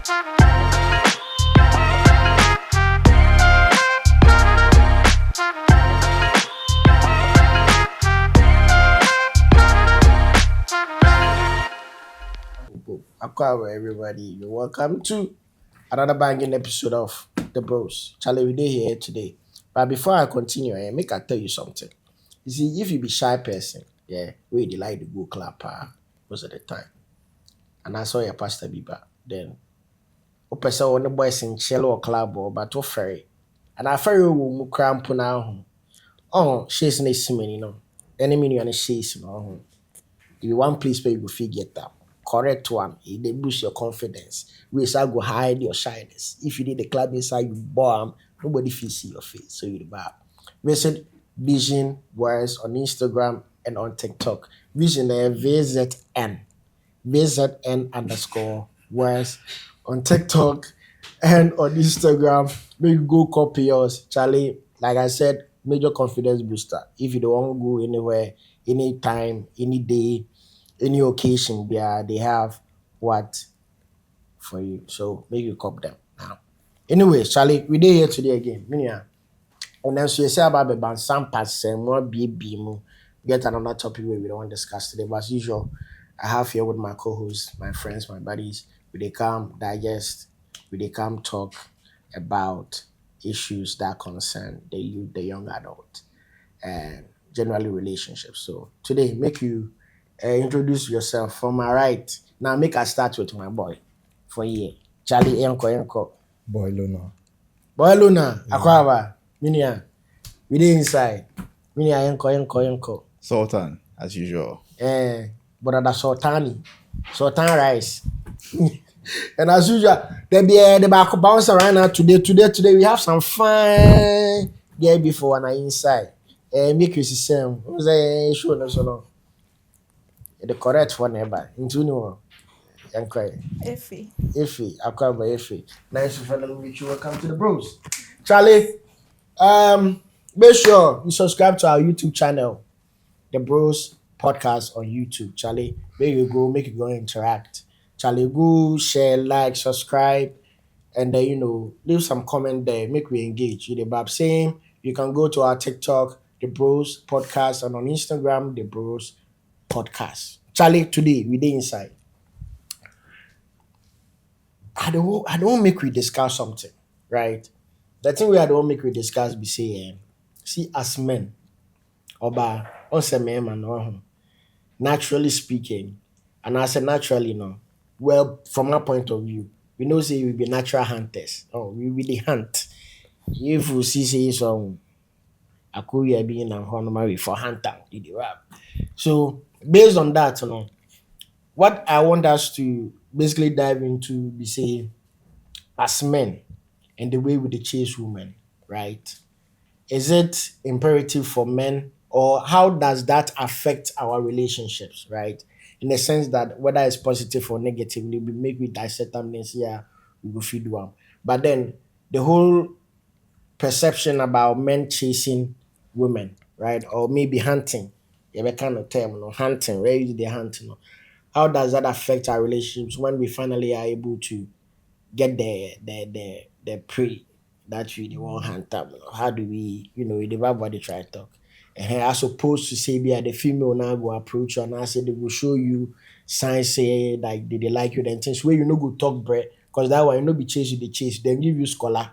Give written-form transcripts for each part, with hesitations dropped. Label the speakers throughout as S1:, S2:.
S1: Aqua, everybody. You're welcome to another banging episode of The Bros. Charlie, we did here today. But before I continue, make I tell you something. You see, if you be shy person, yeah, we dey like to go clap most of the time. And I saw your pastor Biba. Then, person on the boys in chill or club or but to ferry. And I ferry will cramp now. Oh, she's in a semen, Enemy on a she's, If you want place where you go figure that correct one, they boost your confidence. We shall go hide your shyness. If you did the club inside, you bomb, nobody feel see your face. So you bad. Visit Vision Words on Instagram and on TikTok. Vision VZN. VZN underscore words on TikTok and on Instagram. Make you go copy yours. Charlie, like I said, major confidence booster. If you don't want to go anywhere, anytime, any day, any occasion, they have what for you. So make you cop them now. Anyway, Charlie, we did here today again. Minia. And then so you say about the band some pass more BB get another topic where we don't want to discuss today. But as usual, I have here with my co-hosts, my friends, my buddies. We come digest, we come talk about issues that concern the youth, the young adult, and generally relationships. So today, make you introduce yourself from my right. Now make us start with my boy for here. Charlie Enko.
S2: Boy Luna.
S1: Boy Luna, Akwaba, Minia. We dey inside. Minia Enko.
S2: Sultan, as usual.
S1: But that's Sultan rice. And as usual, there be the back bounce around now today. Today we have some fine get before and inside. Make you see same. Show no so long. The correct one ever. Into no. Effie, Akwaba Effie. Nice to finally meet you. Welcome to the Bros. Charlie, make sure you subscribe to our YouTube channel, The Bros Podcast on YouTube. Charlie, make you go interact. Charlie, go share, like, subscribe, and then leave some comment there. Make we engage. You the same. You can go to our TikTok, The Bros Podcast, and on Instagram, The Bros Podcast. Charlie, today we dey inside. I don't make we discuss something, right? The thing I don't make we discuss be say, see as men, oba, on men man, naturally speaking, and I say naturally well, from my point of view, we know say we be natural hunters. Oh, we really hunt. If we see some akuya being a honorary for hunter, did you rap? So based on that, what I want us to basically dive into be say as men and the way we dey chase women, right? Is it imperative for men or how does that affect our relationships, right? In the sense that whether it's positive or negative, we make we dissect them and say, yeah, we go feed one. But then the whole perception about men chasing women, right? Or maybe hunting, a kind of term, hunting, where is the hunting? How does that affect our relationships when we finally are able to get the prey that we want to hunt up? How do we, the body try to talk? As opposed to say, the female now go approach you and I say they will show you signs say like they like you, then things where you go talk bread, because that way be chase you the chase, then give you scholar,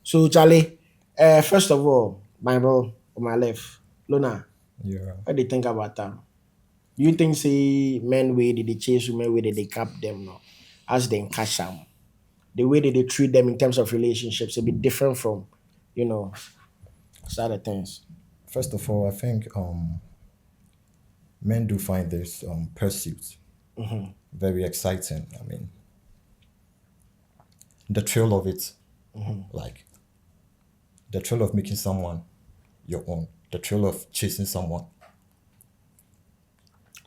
S1: So Charlie, first of all, my bro on my left, Luna,
S2: Yeah.
S1: what do you think about that? You think say men way did they chase women, way did they cap them now, as they catch them, the way that they treat them in terms of relationships a bit different from, other things.
S2: First of all, I think men do find this pursuit very exciting. I mean, the thrill of it, like the thrill of making someone your own, the thrill of chasing someone.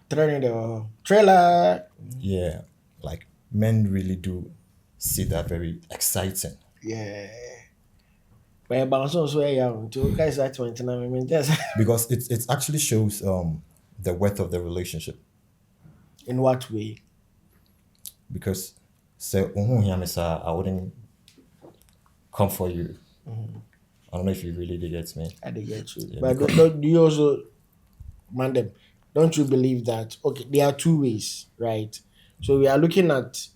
S1: The trailer.
S2: Yeah, like men really do see that very exciting.
S1: Yeah. But bounce also young to guys at 29. I mean, just
S2: Because it actually shows the worth of the relationship.
S1: in what way?
S2: Because say, I wouldn't come for you. I don't know if you really did get me.
S1: I did get you.
S2: Yeah,
S1: But
S2: because-
S1: do you also, Mandem, don't you believe that, okay, there are two ways, right? So we are looking at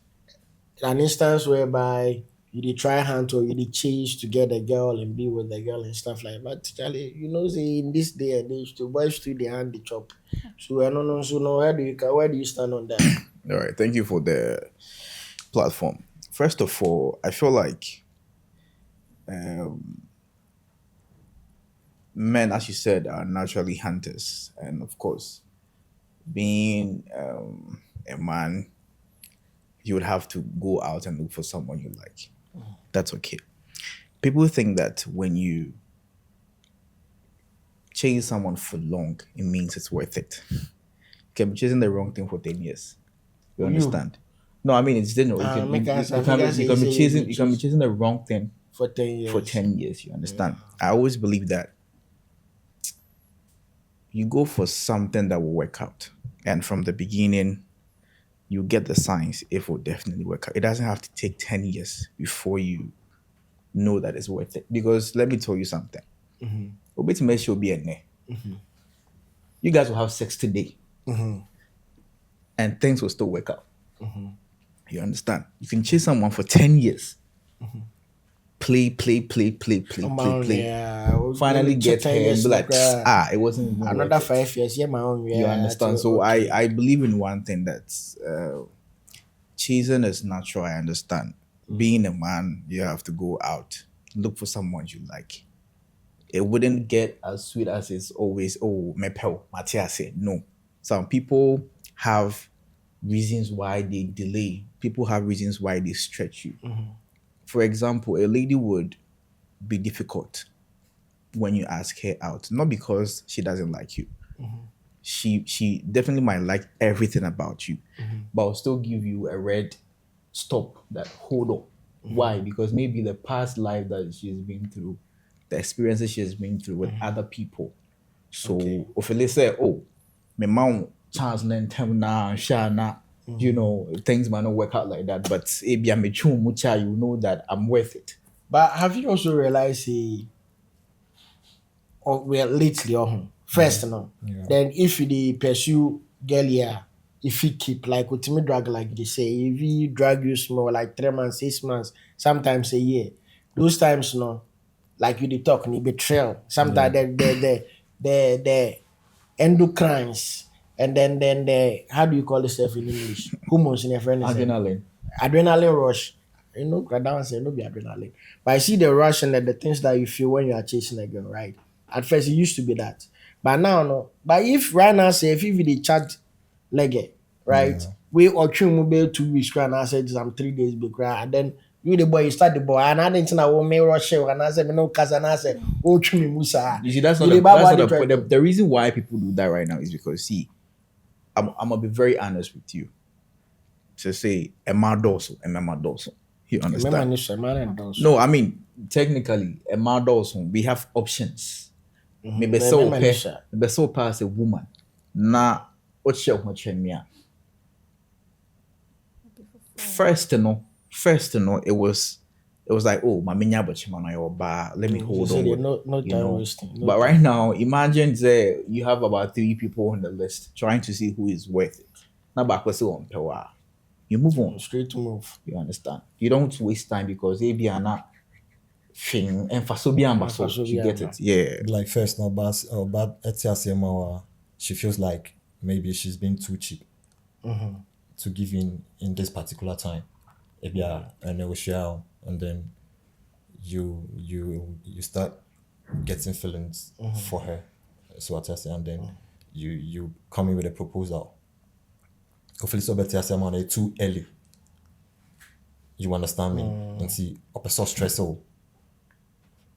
S1: an instance whereby you did try hand or you did chase to get a girl and be with the girl and stuff like that. But Charlie, say in this day and age, the boys do the hand the chop. So I don't know. So no, where do you stand on that?
S3: All right, thank you for the platform. First of all, I feel like men, as you said, are naturally hunters, and of course, being a man, you would have to go out and look for someone you like. That's okay. People think that when you chase someone for long, it means it's worth it. You can be chasing the wrong thing for 10 years. You understand? No, I mean it's general. You can,
S1: make
S3: you,
S1: us-
S3: you
S1: I
S3: can,
S1: think I
S3: be, you can be
S1: say
S3: chasing you can be chasing the wrong thing
S1: For 10 years.
S3: for 10 years. You understand? I always believe that you go for something that will work out. And from the beginning, you get the signs it will definitely work out. It doesn't have to take 10 years before you know that it's worth it. Because let me tell you something. Obeti Meshi will be a ne. You guys will have sex today. And things will still work out. You understand? You can chase someone for 10 years. Play.
S1: Yeah,
S3: Finally get her
S1: 10
S3: and
S1: years
S3: be like,
S1: like,
S3: it wasn't even
S1: another
S3: worth it.
S1: 5 years. Yeah, my own. Yeah,
S3: You understand? So
S1: okay.
S3: I believe in one thing that's chasing is natural. I understand. Being a man, you have to go out, look for someone you like. It wouldn't get as sweet as it's always, mepel, Matia said. No. Some people have reasons why they delay. People have reasons why they stretch you. For example, a lady would be difficult when you ask her out, not because she doesn't like you. She definitely might like everything about you, but will still give you a red stop that hold on. Why? Because maybe the past life that she's been through, the experiences she has been through with other people. So if they say, my mom chance then tell now, shana, things might not work out like that. But if I'm a chum mucha, you know that I'm worth it.
S1: But have you also realized, lately, first, then if you pursue girl here, if you keep like ultimate drag, like they say, if you drag you small, like 3 months, 6 months, sometimes a year, those times, like you dey talk, ni betrayal. Sometimes the endocrines, and then the, how do you call this stuff in English? Hormones in your friend. Adrenaline rush. That one say no be adrenaline. But I see the rush and the things that you feel when you are chasing a girl, right? At first it used to be that. But now no. But if right now say if you dey chat lege, right? We or mobile 2 weeks cry and I said I'm 3 days be cry, and then you the boy, you start the boy, and I didn't know me rush you, and I said me no cause, and I said me musa.
S3: You see, that's not the reason why people do that right now is because, see, I'm gonna be very honest with you. To say Emma Dawson. You understand? No, I mean technically Emma Dawson, we have options. Maybe so pass a woman. Na what she me. First, it was like, my minya but let me hold on with
S1: no time wasting.
S3: But right now, imagine that you have about 3 people on the list trying to see who is worth it. Now back on power. You move on.
S1: Straight to move.
S3: You understand? You don't waste time because they be not thing and for you get it. Yeah.
S2: Like first, now, but Etiasema, she feels like maybe she's been too cheap to give in this particular time. If you are a negotiable, and then you start getting feelings for her, so what I say, and then you come in with a proposal. Hopefully, so better say too early. You understand me? And see, up so stressful.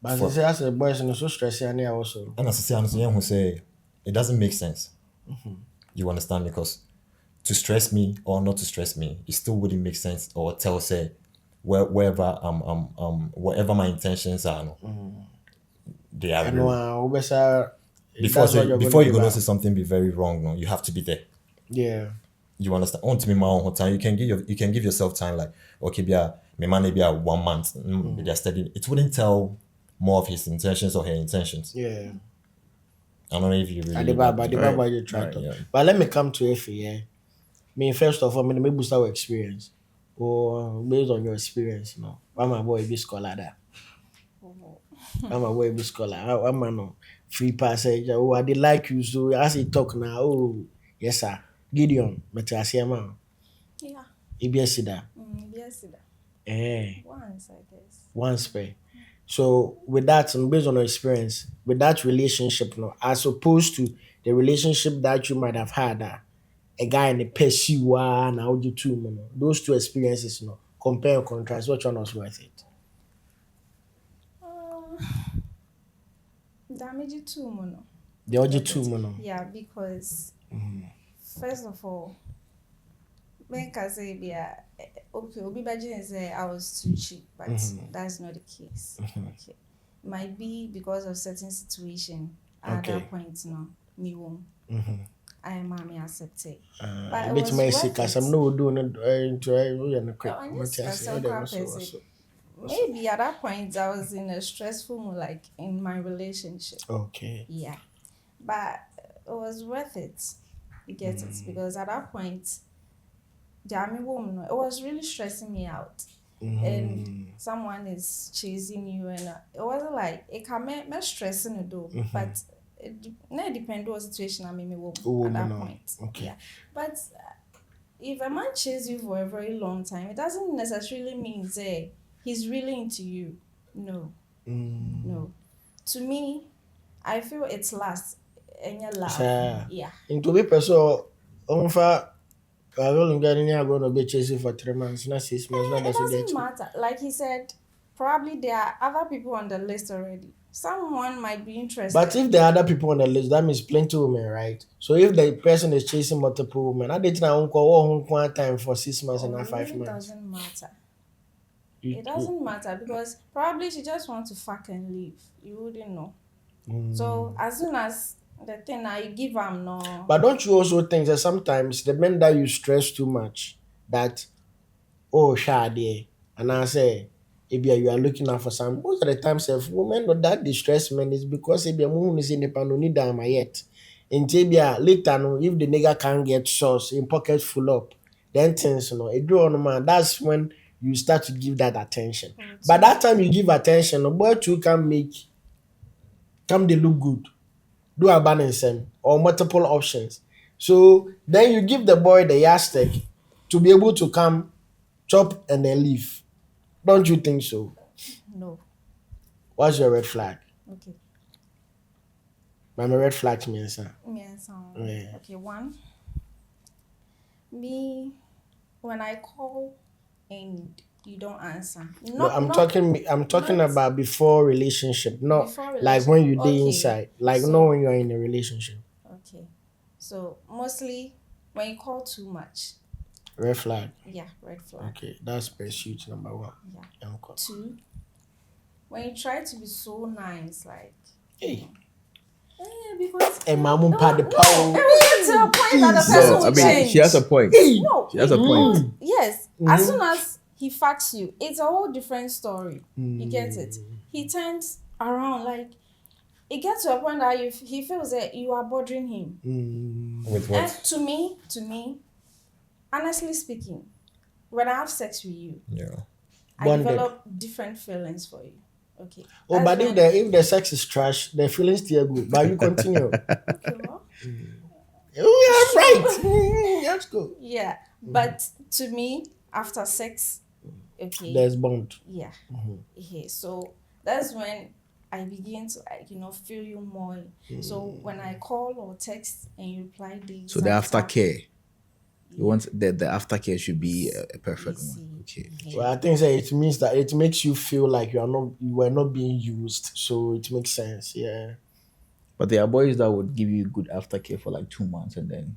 S1: But as I say, as a boy, so stressy and also.
S2: And as I say, who say it doesn't make sense. You understand? Because to stress me or not to stress me, it still wouldn't make sense. Or tell say wherever whatever my intentions are, they are real. Before you go say something be very wrong, no, you have to be there.
S1: Yeah.
S2: You understand? On to me my own time. You can give yourself time like okay, yeah, my man maybe 1 month. They're studying. It wouldn't tell more of his intentions or her intentions.
S1: Yeah.
S2: I don't know if you really
S1: Adibaba, you try
S3: Right.
S1: to.
S2: Yeah.
S1: But let me come to Efe, yeah. Me, first of all, me boost our experience. Or based on your experience, I'm a boy, be scholar that. I'm a boy, be scholar. I'm a no free passage. Oh, I did like you, so as he talk now, oh, yes, sir. Gideon, Metiasiama,
S4: Yeah.
S1: Ibiasida.
S4: Yes, it
S1: Eh,
S4: once, I guess.
S1: one spare. So with that, and based on your experience, with that relationship, as opposed to the relationship that you might have had, a guy in the pursue and how you two, those two experiences, compare and contrast, which one was worth it?
S4: Um, damage too, mono.
S1: The other two,
S4: Yeah, because first of all, when I say yeah, okay, Obi Bajin say I was too cheap, but that's not the case. Okay, might be because of certain situation. At
S1: Okay.
S4: that point, me won't. I am mommy accept it. But
S1: A
S4: it
S1: bit
S4: was
S1: my
S4: worth
S1: sick, as
S4: it.
S1: I'm no doing it into quick.
S4: I just some person. Maybe at that point I was in a stressful mood, like in my relationship.
S1: Okay.
S4: Yeah, but it was worth it. You get it because at that point, the army woman, it was really stressing me out. And someone is chasing you, and it wasn't like it can make stressing it though, but it depend on the situation I mean at that point.
S1: Okay.
S4: Yeah, but if a man chases you for a very long time, it doesn't necessarily mean say he's really into you. No, no. To me, I feel it's last and your love.
S1: Sir.
S4: Yeah.
S1: Into be person on for I will get in here going to be chasing for 3 months, not 6 months, not
S4: It
S1: that's what
S4: doesn't matter. Like he said, probably there are other people on the list already. Someone might be interested.
S1: But if there are other people on the list, that means plenty of women, right? So if the person is chasing multiple women, I didn't know one time for 6 months and not 5
S4: It
S1: months.
S4: doesn't matter. It doesn't matter because probably she just wants to fuck and leave. You wouldn't know. So as soon as the thing now you give them no.
S1: But don't you also think that sometimes the men that you stress too much, that oh shade, and I say if you are looking out for some most of the times if women or that distress men is because if your woman is in the panoni dama yet. In Tibia later no, if the nigga can't get sauce in pocket full up, then things it draw on man. That's when you start to give that attention. But that time you give attention, the boy too can they look good. Do a balance or multiple options. So then you give the boy the yardstick to be able to come, chop, and then leave. Don't you think so?
S4: No.
S1: What's your red flag?
S4: Okay.
S1: My red flag means
S4: Yes.
S1: Yeah.
S4: Okay. One. Me, when I call and you don't answer.
S1: I'm talking
S4: not-
S1: about before relationship, not
S4: Before
S1: like when you
S4: relationship.
S1: day
S4: Okay.
S1: inside, like
S4: So-
S1: not when you're in a relationship.
S4: Okay. So mostly when you call too much.
S1: Red flag.
S4: Yeah, red flag.
S1: Okay, that's pursuit number 1.
S4: Yeah.
S1: Uncle.
S4: 2, when you try to be so nice, like
S1: Hey,
S4: because
S1: and mamu pad the power.
S4: we get to a point that the person
S3: No,
S4: will
S3: I mean
S4: change.
S3: she has a point.
S4: No,
S3: She has a point.
S4: yes. As soon as he fucks you, it's a whole different story. You get it? He turns around like it gets to a point that he feels that you are bothering him.
S2: With
S4: And
S2: what?
S4: to me, honestly speaking, when I have sex with you,
S2: Yeah.
S4: I
S1: Bonded.
S4: develop different feelings for you. Okay.
S1: Oh,
S4: That's
S1: but
S4: when-
S1: if the sex is trash, the feelings still good. But you continue.
S4: Okay, well,
S1: Oh, yeah, right. Let's go.
S4: yeah, but to me, after sex, okay,
S1: There's bond.
S4: yeah, okay, so that's when I begin to feel you more. So when I call or text and you reply this,
S3: So the aftercare. You want the aftercare should be a perfect one. Okay.
S1: Well, I think that it means that it makes you feel like you were not being used. So it makes sense. Yeah.
S3: But there are boys that would give you good aftercare for like 2 months and then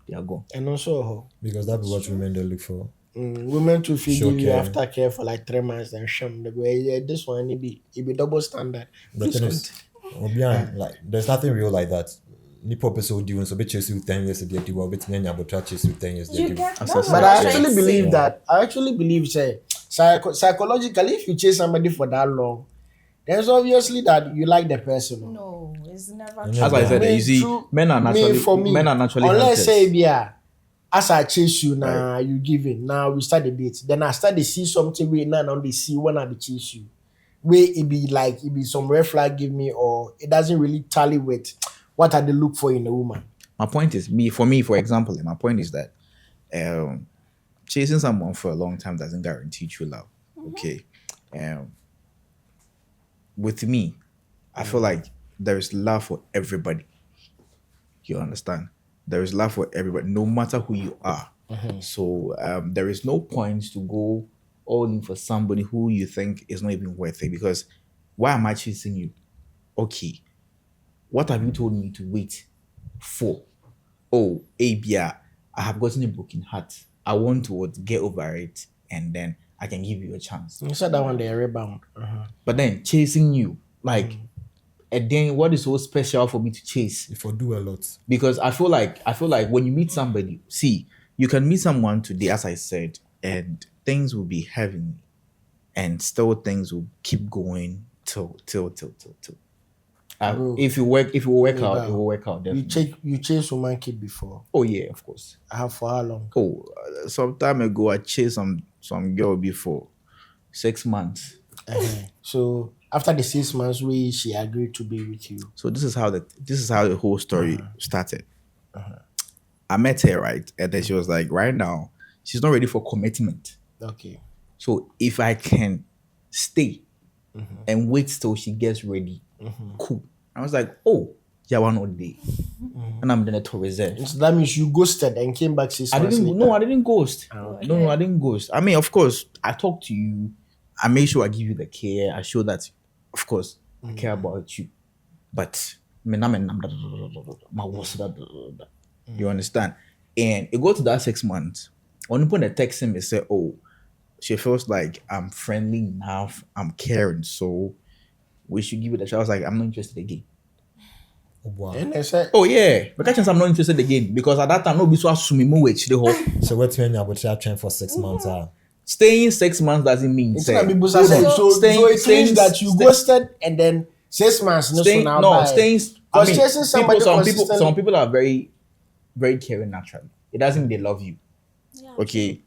S3: they are gone.
S1: And also,
S2: Because that's what women they look for.
S1: women to feel
S2: Sure
S1: give you
S2: care.
S1: aftercare for like 3 months, then shame. They go, yeah, this one it be double standard.
S2: The
S1: Please
S2: thing is, Obian, like there's nothing real like that. nipa person doing so be chase you 10 years the well bet me but chase you 10 years
S4: You get
S3: As
S4: that's
S3: I
S4: what
S1: But
S3: said,
S1: I
S4: I'm trying
S1: actually
S4: to
S1: believe
S4: say.
S1: that. I actually believe, say, psychologically, if you chase somebody for that long, there's obviously that you like the person.
S4: No, it's never
S2: And
S4: true.
S3: as I said,
S1: Me
S3: you see,
S1: true.
S3: men are
S1: Me
S3: naturally
S1: for me. Unless
S3: hunters.
S1: say, yeah, as I chase you now,
S3: Right.
S1: you give in. Now we start the date. Then I start to see something we now they see when I be chase you. Where it be some red flag give me, or it doesn't really tally with what I they look for in a woman.
S3: My point is, for example, my point is that chasing someone for a long time doesn't guarantee true love. Okay. With me, I feel like there is love for everybody. You understand? There is love for everybody, no matter who you are. So there is no point to go all in for somebody who you think is not even worth it. Because why am I chasing you? Okay, what have you told me to wait for? Oh, ABR, I have gotten a broken heart. I want to get over it, and then I can give you a chance.
S1: You said that one they rebound.
S3: But then chasing you, like, and then what is so special for me to chase?
S2: if I do a lot.
S3: Because I feel like when you meet somebody, see, you can meet someone today, as I said, and things will be heavy, and still things will keep going till.
S1: Bro,
S3: If you work
S1: Hey,
S3: out,
S1: bro,
S3: it will work out.
S1: You
S3: Definitely.
S1: chase woman kid before.
S3: Oh yeah, of course.
S1: I have for how long?
S3: Oh, some time ago I chased some girl before 6 months.
S1: So after the 6 months, she agreed to be with you.
S3: So this is how the whole story started. I met her, right, and then she was like, right now she's not ready for commitment.
S1: Okay.
S3: So if I can stay and wait till she gets ready, cool. I was like, oh, yeah, one more day, and I'm gonna reserve.
S1: So that means you ghosted and came back 6
S3: I
S1: months
S3: didn't.
S1: later.
S3: No, I didn't ghost.
S1: okay.
S3: No, I didn't ghost. I mean, of course, I talk to you. I make sure I give you the care. I show that, of course, I care about you. But you understand? And it go to that 6 months. When you put a text him, and say, "Oh, she feels like I'm friendly enough. I'm caring, so we should give it a shot." I was like, "I'm not interested again."
S2: Oh, wow.
S1: And they said,
S3: Oh yeah, but catch I'm not interested again because at that time nobody so assuming me which the whole
S2: So what when you but train for 6 months
S3: staying 6 months doesn't mean
S1: it's
S3: say,
S1: not people
S3: hold
S1: say,
S3: on.
S1: so it means that you ghosted and then 6 months.
S3: staying
S1: now
S3: no
S1: bye.
S3: staying. I
S1: Because
S3: mean,
S1: chasing somebody
S3: some
S1: consistently-
S3: people are very very caring naturally. It doesn't mean they love you.
S4: Yeah.
S3: Okay,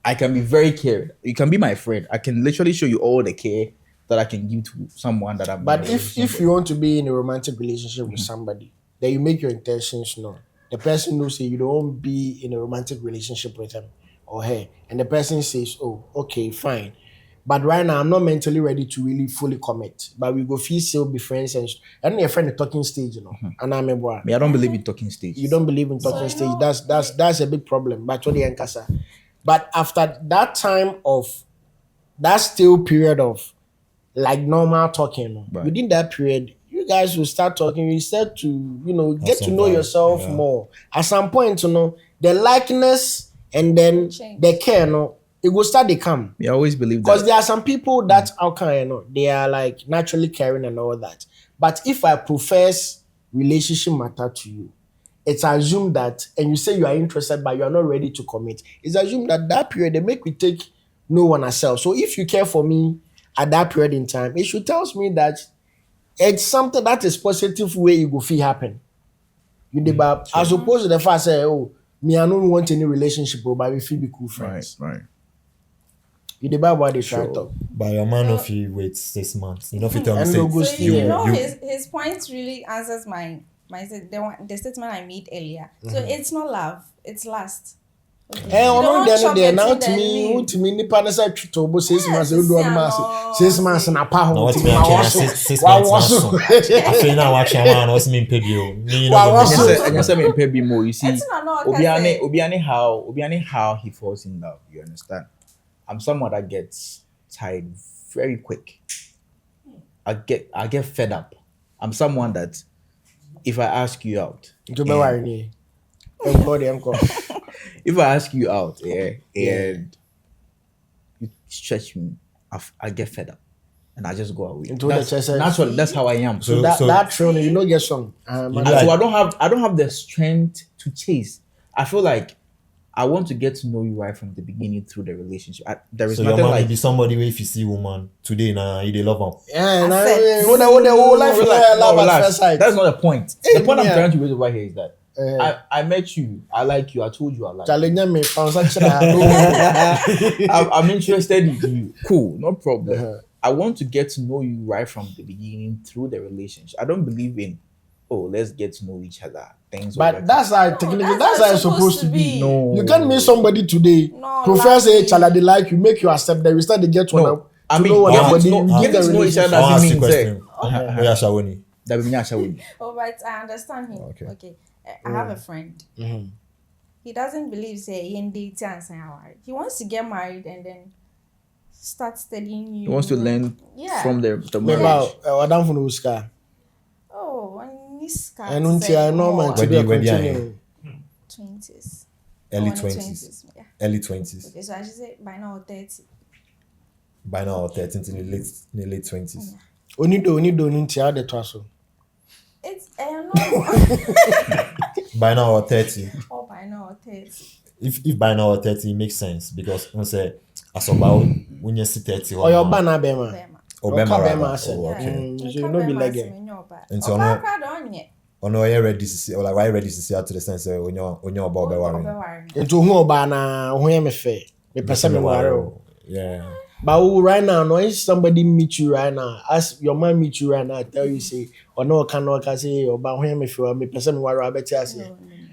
S3: I can be very caring. You can be my friend. I can literally show you all the care that I can give to someone that I'm.
S1: But if you want to be in a romantic relationship with somebody, then you make your intentions known. The person knows that you don't be in a romantic relationship with him or her, and the person says, "Oh, okay, fine." But right now, I'm not mentally ready to really fully commit. But we go feel still be friends and your friend the talking stage, you know. And I'm a
S3: I don't believe in talking stage.
S1: you don't believe in talking stage. That's a big problem. But what the enkasa. But after that time of that still period of like normal talking,
S3: Right.
S1: within that period, you guys will start talking. You start to get to
S2: some
S1: know
S2: vibe,
S1: yourself
S2: yeah.
S1: more. At some point, the likeness and then
S4: Change.
S1: the care, it will start to come.
S3: I always believe
S1: Because
S3: that.
S1: there are some people that they are like naturally caring and all that. But if I profess relationship matter to you, it's assumed that, and you say you are interested, but you are not ready to commit. It's assumed that period they make we take no one ourselves. So if you care for me at that period in time, it should tells me that it's something that is positive way you go feel happen. You did, but as opposed to the fact say, oh, me I don't want any relationship, but we feel be cool friends.
S3: Right.
S1: You did what they try
S3: Sure.
S1: to talk.
S2: By your man if you wait 6 months. You know if you tell me
S1: And
S2: say
S1: no go
S4: So
S1: still.
S4: you know
S2: you-
S4: his point really answers the statement I made earlier. So it's not love, it's lust. Okay.
S1: On
S4: Don't
S1: then
S4: chop
S1: there
S4: it
S1: now
S4: till
S1: to
S4: then
S1: me,
S4: leave.
S1: nipa na say twito 6 months,
S4: Yes,
S1: you do
S4: yeah,
S1: mass
S4: no,
S1: 6 months na pa
S2: na
S1: ho
S2: what
S1: ti
S2: me
S1: ma
S2: actually
S1: waso.
S2: 6
S1: Wa
S2: months
S1: waso.
S2: I feel now watch a man was me pay you. Me
S1: Wow,
S2: no
S1: also-
S2: go.
S3: And you say me pay be more. You see,
S4: It's not
S3: Obiane how he falls in love. You understand? I'm someone that gets tired very quick. I get fed up. I'm someone that if I ask you out,
S1: To be worried ni. Enko.
S3: if I ask you out,
S1: Yeah.
S3: and you stretch me, I get fed up. and I just go away.
S1: Into the
S3: That's
S1: chest.
S3: naturally, that's how I am.
S1: So that thrill, you know, get some.
S3: And so I don't have the strength to chase. I feel like I want to get to know you right from the beginning through the relationship. There is
S2: So your
S3: nothing
S2: man
S3: like
S2: will be somebody where if you see woman today now, you they love her.
S1: Yeah, and
S4: Accept.
S1: what the whole life love at first sight.
S3: That's not the point. The point I'm
S1: yeah.
S3: trying to raise over here is that I met you, I like you, I told you I like you.
S1: Challenge me, found such
S3: I'm interested in you. Cool, no problem. I want to get to know you right from the beginning through the relationship. I don't believe in, let's get to know each other. Things.
S1: But that's how technically that's how it's supposed to be.
S3: No,
S1: You can't meet somebody today,
S4: No,
S1: profess
S4: like
S1: chala they like you, make you accept them. We start to get to know what
S3: getting
S1: body.
S3: to know each
S1: relationship.
S3: other
S2: I want to ask
S3: doesn't
S2: you a
S3: mean
S2: question. Oh yeah, Shawoni.
S3: that we shall win.
S4: Oh, but I understand him.
S2: Okay.
S4: Okay. I have a friend. He doesn't believe say in date and say he wants to get married and then start studying you.
S3: He wants to learn from the
S1: Maybe
S3: marriage.
S1: Adam from Uska.
S4: Oh, and this guy.
S1: And until I know man to be
S2: When you are
S1: continue.
S4: 20s.
S2: Early
S4: Oh, in the
S2: 20s.
S4: Yeah.
S2: Early 20s.
S4: Okay, so I should say by now 30.
S2: By now, 13 to the late 20s.
S1: Only do until the twasso.
S4: It's no.
S2: By now or 30.
S4: Oh, by now 30.
S2: If by now or 30, it makes sense because when say as about when you see 30
S1: Or your banner bema.
S4: Bema.
S2: Obama
S1: Bema
S2: rather.
S1: said.
S2: Oh, okay.
S1: You should not be like it.
S2: Nti ono you ready to see or like why ready to see out to the sense when you're about worrying.
S1: Into who bana who am fair. Me person me worry.
S2: Yeah.
S1: But right now, no, if somebody meet you right now, ask your man meet you right now, tell you say, or no, cannot say, or but when me feel me person me worry, I bet you say.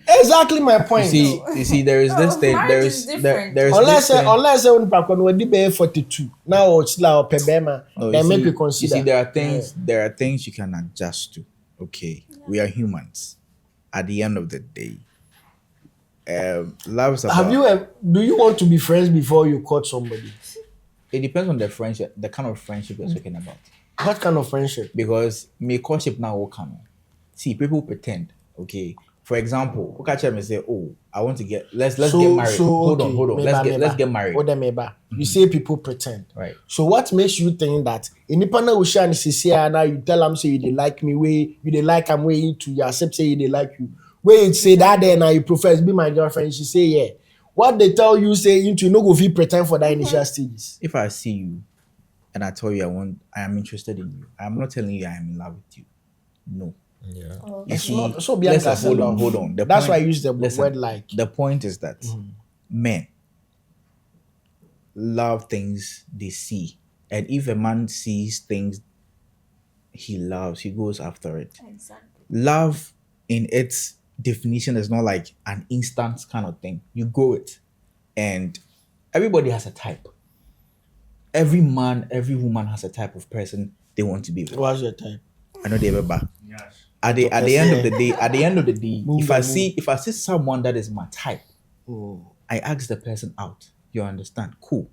S1: Exactly my point.
S3: You see, there is this thing. There is
S4: different.
S3: there is
S1: Unless
S3: this thing.
S1: when Pakon would be 42. Now it's like Pebema.
S3: No,
S1: Then make
S3: see,
S1: you consider.
S3: You see, there are things you can adjust to. Okay, we are humans. At the end of the day, love is about.
S1: Do you want to be friends before you caught somebody?
S3: It depends on the friendship, the kind of friendship you're talking about.
S1: What kind of friendship?
S3: Because me courtship now will come. See, people pretend. Okay, for example, look at them and say, "Oh, I want to let's get married." Hold on. Let's get married.
S1: You say people pretend.
S3: Right.
S1: So what makes you think that in the panel we share and now you tell them say you they like me way you they like I'm way into you accept say they like you. Wait, say that then now you profess be my girlfriend. She say yeah. What they tell you say into no go fit pretend for that initial stages.
S3: If I see you and I tell you I am interested in you, I'm not telling you I am in love with you. No.
S2: Yeah.
S3: You see,
S1: So Bianca said
S3: hold on.
S1: That's why I use the word like.
S3: The point is that men love things they see. And if a man sees things he loves, he goes after it.
S4: Exactly.
S3: Love in its definition is not like an instant kind of thing. You go it. And everybody has a type. Every man, every woman has a type of person they want to be with.
S1: What's your type?
S3: I know they ever back. At the end of the day, if I see someone that is my type, I ask the person out. You understand? Cool.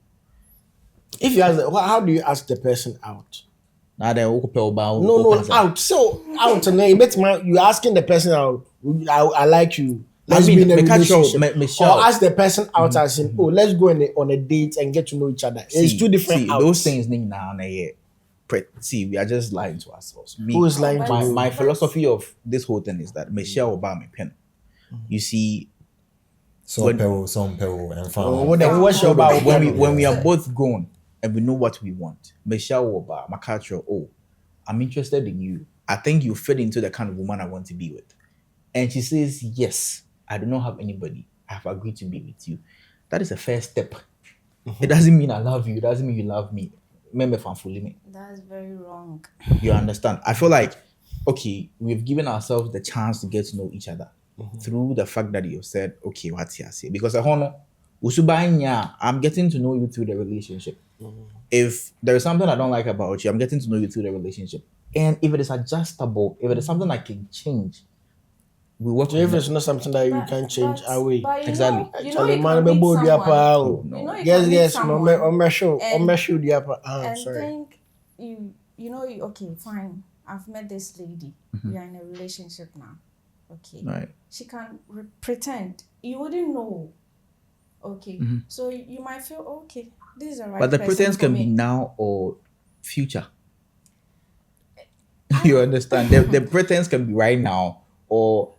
S1: If you ask, how do you ask the person out?
S3: Now they
S1: No, out. So out and then you asking the person out. I like you. Let's be in a relationship. Or ask the person out as in, let's go on a date and get to know each other. It's two different outs.
S3: Those things now. See, we are just lying to ourselves.
S1: Who is lying to you?
S3: My philosophy of this whole thing is that Michelle Obama pen. You see,
S2: Some people, and found.
S3: When we are both grown and we know what we want, Michelle Obama, my culture, I'm interested in you. I think you fit into the kind of woman I want to be with. And she says, yes, I do not have anybody. I have agreed to be with you. That is a first step. It doesn't mean I love you. It doesn't mean you love me.
S4: That's very wrong.
S3: You understand? I feel like, okay, we've given ourselves the chance to get to know each other through the fact that you said, okay, what's here say? Because I'm getting to know you through the relationship. If there is something I don't like about you, I'm getting to know you through the relationship. And if it is adjustable, if it is something I can change, we work.
S1: So if it's not something that you can change away.
S3: Exactly.
S4: You know you can meet someone.
S3: No.
S4: You know you
S1: Yes,
S4: can meet
S1: yes.
S4: someone
S1: On my show,
S4: and
S1: sorry.
S4: think okay, fine. I've met this lady. We are in a relationship now. Okay.
S3: Right.
S4: She can pretend. You wouldn't know. Okay. So you might feel okay. This is a right.
S3: But the
S4: person
S3: pretense
S4: for
S3: can
S4: me.
S3: be now or future. You understand? The pretense can be right now, or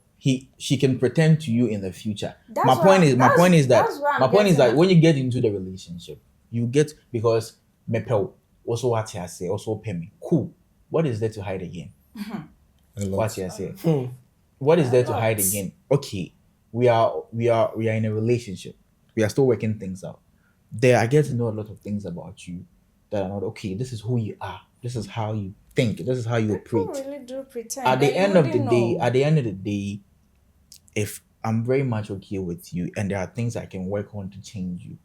S3: she can pretend to you in the future.
S4: That's
S3: My
S4: what
S3: point
S4: I'm-
S3: is my point is that
S4: that's what I'm
S3: my point is
S4: getting
S3: that
S4: at.
S3: when you get into the relationship, you get because mepel also what I say also pay me. Cool. What is there to hide again?
S2: A lot.
S3: What I say. What is there to
S4: lot.
S3: hide again? Okay, we are in a relationship. We are still working things out. There, I get to know a lot of things about you that are not okay. This is who you are. This is how you think. This is how you
S4: People
S3: operate.
S4: really do pretend.
S3: At the
S4: and you
S3: end of the
S4: wouldn't
S3: day,
S4: know.
S3: if I'm very much okay with you and there are things I can work on to change you,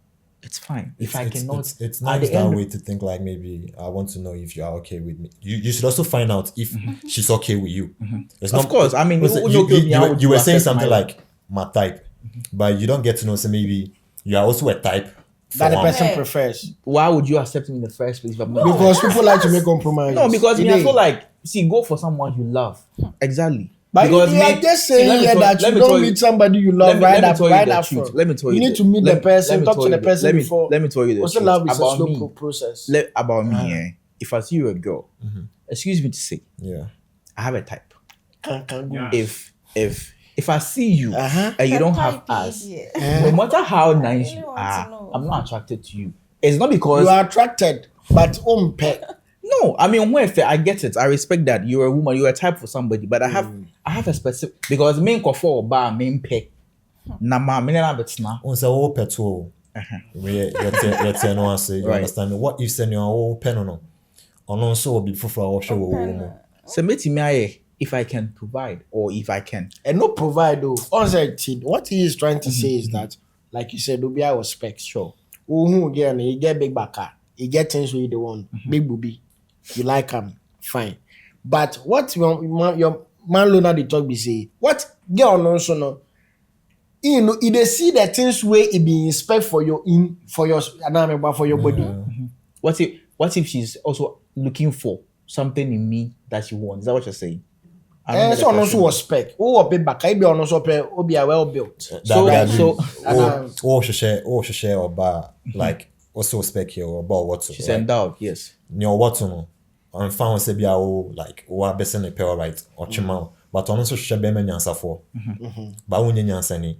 S3: it's fine. If I cannot,
S2: it's
S3: at
S2: nice
S3: the
S2: that
S3: end,
S2: way to think like maybe I want to know if you are okay with me. You should also find out if she's okay with you. It's
S3: Of course, I mean,
S2: listen,
S3: you- you- how would
S2: you
S3: you
S2: were saying
S3: assess
S2: something
S3: my-
S2: like my type, but you don't get to know. So maybe you are also a type
S1: That the
S2: for
S1: person
S4: Hey.
S1: prefers.
S3: why would you accept me in the first place? If I'm not
S1: Because people like to make compromises.
S3: no, because me, I
S1: Today.
S3: feel like go for someone you love. Exactly.
S1: But
S3: because
S1: you are just saying
S3: let me
S1: here
S3: tell-
S1: that
S3: let
S1: you
S3: me
S1: don't
S3: tell
S1: meet somebody you love
S3: let me
S1: right
S3: tell you
S1: up
S3: the truth.
S1: front.
S3: Let me tell you.
S1: You need
S3: the-
S1: to meet
S3: let
S1: the
S3: me-
S1: person,
S3: let me
S1: talk
S3: tell
S1: to
S3: you
S1: the person
S3: let me,
S1: before.
S3: Let me tell you the
S1: Also,
S3: truth
S1: love is a
S3: about
S1: slow
S3: me.
S1: process.
S3: About me, if I see you a girl, excuse me to say,
S2: yeah.
S3: I have a type.
S1: Can go.
S3: If I see you
S1: Uh-huh.
S3: and you
S4: The
S3: don't have
S4: type
S3: us,
S4: idiot.
S3: no matter how nice
S4: really
S3: you
S4: want to
S3: are,
S4: know.
S3: I'm not attracted to you. It's not because
S1: You are attracted, but pet.
S3: no, I mean, I get it. I respect that you're a woman, you're a type for somebody, but I have a specific because main for bar main pay. Na ma me na betna.
S2: On say oh petrol. We yet no answer. You
S3: Right.
S2: understand me? What if send you oh pen no? On also will be for our show.
S3: So me aye, if I can provide or if I can.
S1: And no provide though. What he is trying to say is that, like you said, Obi was specs. Sure. Who again? You get big backer. You get things where you don't want. Big booby. You like him. Fine. But what your man Lona the talk be say? What girl also no? You know, they see the things where it be inspect for your body.
S3: What if she's also looking for something in me that she wants? Is that what you're saying? I don't get the
S1: So also
S3: question.
S1: was spec. Who big backer? Be also be well built.
S2: Share or bar like also spec here or about what
S3: She's endowed, yes.
S2: near what no on found say be like or best in pair right or chima but on also share be many answer for but when you answer ni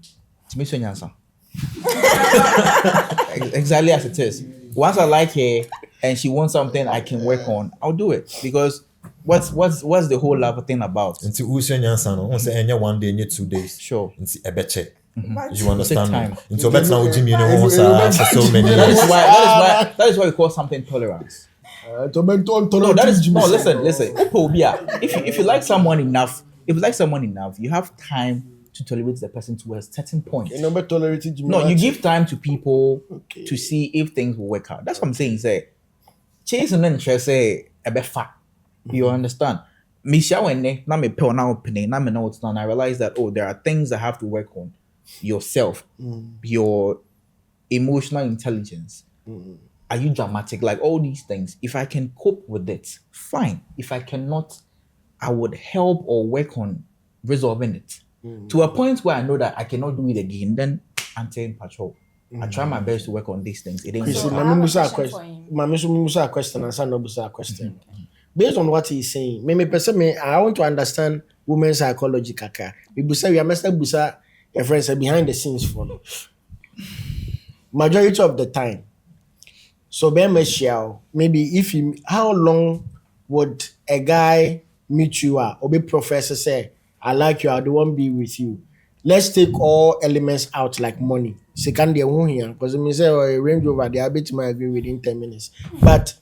S3: To me, so answer. Exactly as it is. Once I like her and she wants something I can work on, I'll do it. Because what's the whole love thing about?
S2: until who say answer no on say any 1 day any 2 days
S3: Sure.
S2: until a beche
S4: But
S2: you understand
S3: Take
S2: me
S3: time.
S2: until better now Jimmy you know for so many
S3: That is
S2: years
S3: why that is why we call something tolerance. No, that is no. Listen. If you like someone enough, you have time to tolerate the person to a certain point.
S1: You know, but tolerating Jimmy.
S3: No, you give time to people
S1: Okay.
S3: to see if things will work out. That's what I'm saying. Say, chasing interest say a bit fat. You understand? Me when na me pay now opening na me know what's done. I realize that there are things I have to work on yourself, your emotional intelligence. Are you dramatic? Like all these things. If I can cope with it, fine. If I cannot, I would help or work on resolving it. To a point where I know that I cannot do it again, then I'm taking patrol. I try my best to work on these things. It ain't
S1: You
S4: So
S1: see,
S4: I
S3: gonna
S4: have
S1: Mami
S4: a
S1: Musa
S4: question for
S1: question.
S4: him.
S1: Mami Musa question and Son Musa question. Based on what he's saying, I want to understand women's psychology. Kaka, we say we are Mr. Busa, your friends are behind the scenes for no. Majority of the time. So maybe how long would a guy meet you or be professor say, I like you, I don't want to be with you. Let's take all elements out like money. Second day won't here because me say a Range Rover, they are bit might agree within 10 minutes. But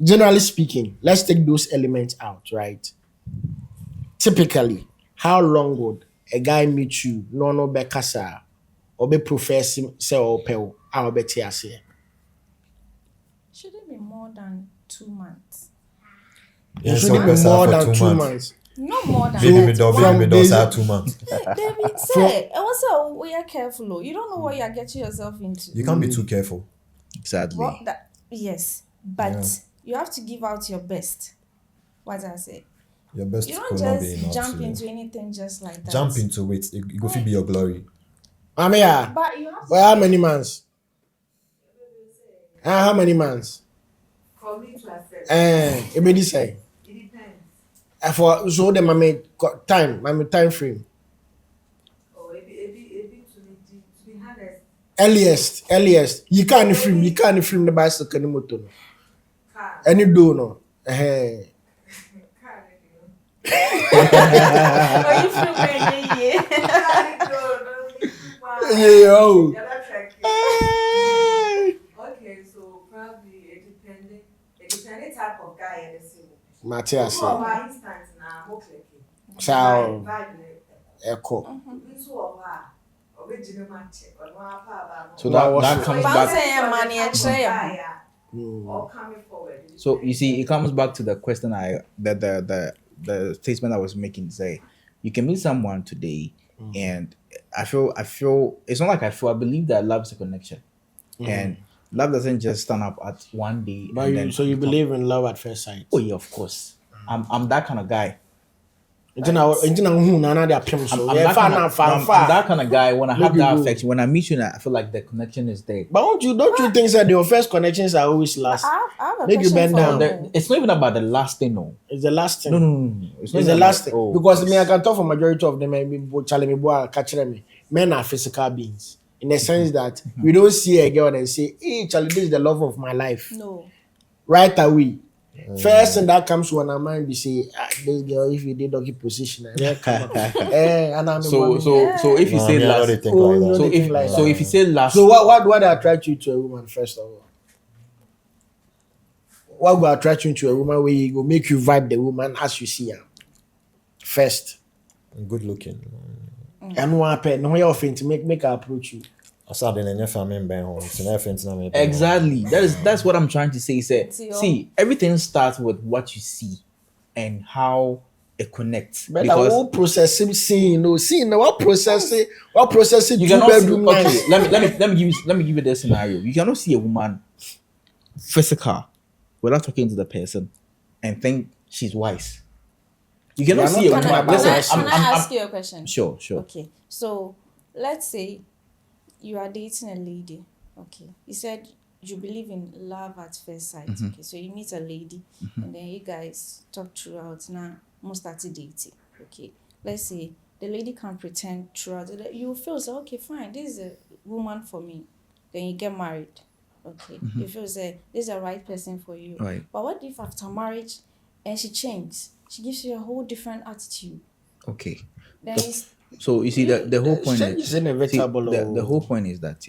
S1: generally speaking, let's take those elements out, right? Typically, how long would a guy meet you, no be kasa, or be professor say or pel, or be tiase?
S4: should it be more than 2 months?
S1: It
S2: Yes,
S1: should
S2: so
S1: be
S2: person
S1: more
S2: for
S1: than
S2: 2
S1: 2
S2: months.
S1: months.
S4: No more than
S2: Baby
S4: that.
S2: me dog
S1: From
S2: baby me dog
S1: days-
S2: say 2 months
S4: David, say, I was so we are careful. Oh. You don't know what you are getting yourself into.
S2: you can't be too careful
S3: Exactly.
S4: Well, yes, but you have to give out your best. What I say.
S2: your best
S4: You don't
S2: could not be
S4: just
S2: enough
S4: jump
S2: to
S4: into anything just like that.
S2: jump into it go fit be your glory
S1: I mean, yeah.
S4: But you have to.
S1: Well, how many months? How many months?
S5: For me to accept,
S1: It may say.
S5: it depends.
S1: For so the time frame.
S5: Oh, it to be honest,
S1: Earliest. You can't film the bicycle any motor. No.
S5: car,
S1: Any do no. Eh.
S5: car, you know.
S4: Oh, you feel very
S1: Yeah, oh.
S5: Okay, so probably it depending type of guy in the city.
S1: Matthias.
S5: For my instance, now I'm okay.
S1: So
S5: Vibe,
S1: echo.
S5: so original match, or no
S3: So
S1: Wow,
S3: that
S1: what's-
S3: comes
S4: Bounce
S3: back.
S4: and money and share.
S5: Or coming forward.
S3: So you see, it comes back to the question the statement I was making. Say, you can meet someone today, and I feel it's not like I believe that love is a connection, and love doesn't just stand up at one day.
S1: But
S3: and then
S1: you
S3: become-
S1: believe in love at first sight.
S3: Oh yeah, of course. I'm that kind of guy.
S1: Ntina hu na na de apem so.
S3: I'm
S1: Yeah,
S3: that
S1: fa
S3: kind
S1: na
S3: of,
S1: fa
S3: I'm
S1: fa.
S3: that kind of guy. When I
S1: Make
S3: have
S1: you
S3: that
S1: go.
S3: affection, when I meet you, I feel like the connection is there.
S1: But don't you think that your first connections are always last?
S4: I have a
S1: Make you
S4: question
S1: bend
S4: for
S1: down.
S4: you.
S3: It's not even about the last thing, no.
S1: It's the last thing.
S3: No. It's not
S1: It's the
S3: even
S1: last
S3: about-
S1: thing.
S3: oh,
S1: Because me, I
S3: yes.
S1: can talk for majority of them. Challenge me, boy, catch me. Men are physical beings in the sense that we don't see a girl and say, "Hey, Charlie, this is the love of my life."
S4: No.
S1: Right away. First thing that comes to our mind, we say, this girl, if you did doggy position, and I'm
S3: So if you
S2: No,
S3: say
S2: I mean, I
S3: last,
S2: don't really think
S1: Oh,
S2: like
S1: no,
S2: that.
S3: so
S1: they think like that.
S3: if you say last,
S1: So what would attract you to a woman first of all? What will attract you to a woman where you go make you vibe the woman as you see her first?
S2: Good looking.
S1: And one pen, no way offense to make her approach you.
S2: Aside in your family ben home, so never fence na me.
S3: exactly. That's what I'm trying to say.
S4: It's
S3: See, everything starts with what you see and how it connects.
S1: But the
S3: Because
S1: whole processing scene, what processing
S3: you
S1: two
S3: cannot see,
S1: bedroom
S3: okay,
S1: nice.
S3: let me give you this scenario. You cannot see a woman physical without talking to the person and think she's wise. You cannot
S1: We are
S3: see a
S1: not
S4: Can
S1: talking
S3: woman.
S4: I,
S1: about
S4: can I,
S3: Listen,
S1: that.
S4: can I ask you a question?
S3: sure.
S4: Okay. So let's say you are dating a lady. Okay. You said you believe in love at first sight. Okay. So you meet a lady and then you guys talk throughout. Now, most started dating. Okay. Let's say the lady can pretend throughout. You feel so, okay, fine. This is a woman for me. Then you get married. Okay. You feel say this is the right person for you.
S3: Right.
S4: But what if after marriage and she changes? She gives you a whole different attitude.
S3: Okay.
S4: Then it's
S3: So you see the whole point
S1: Change is inevitable,
S3: see,
S1: oh.
S3: the whole point is that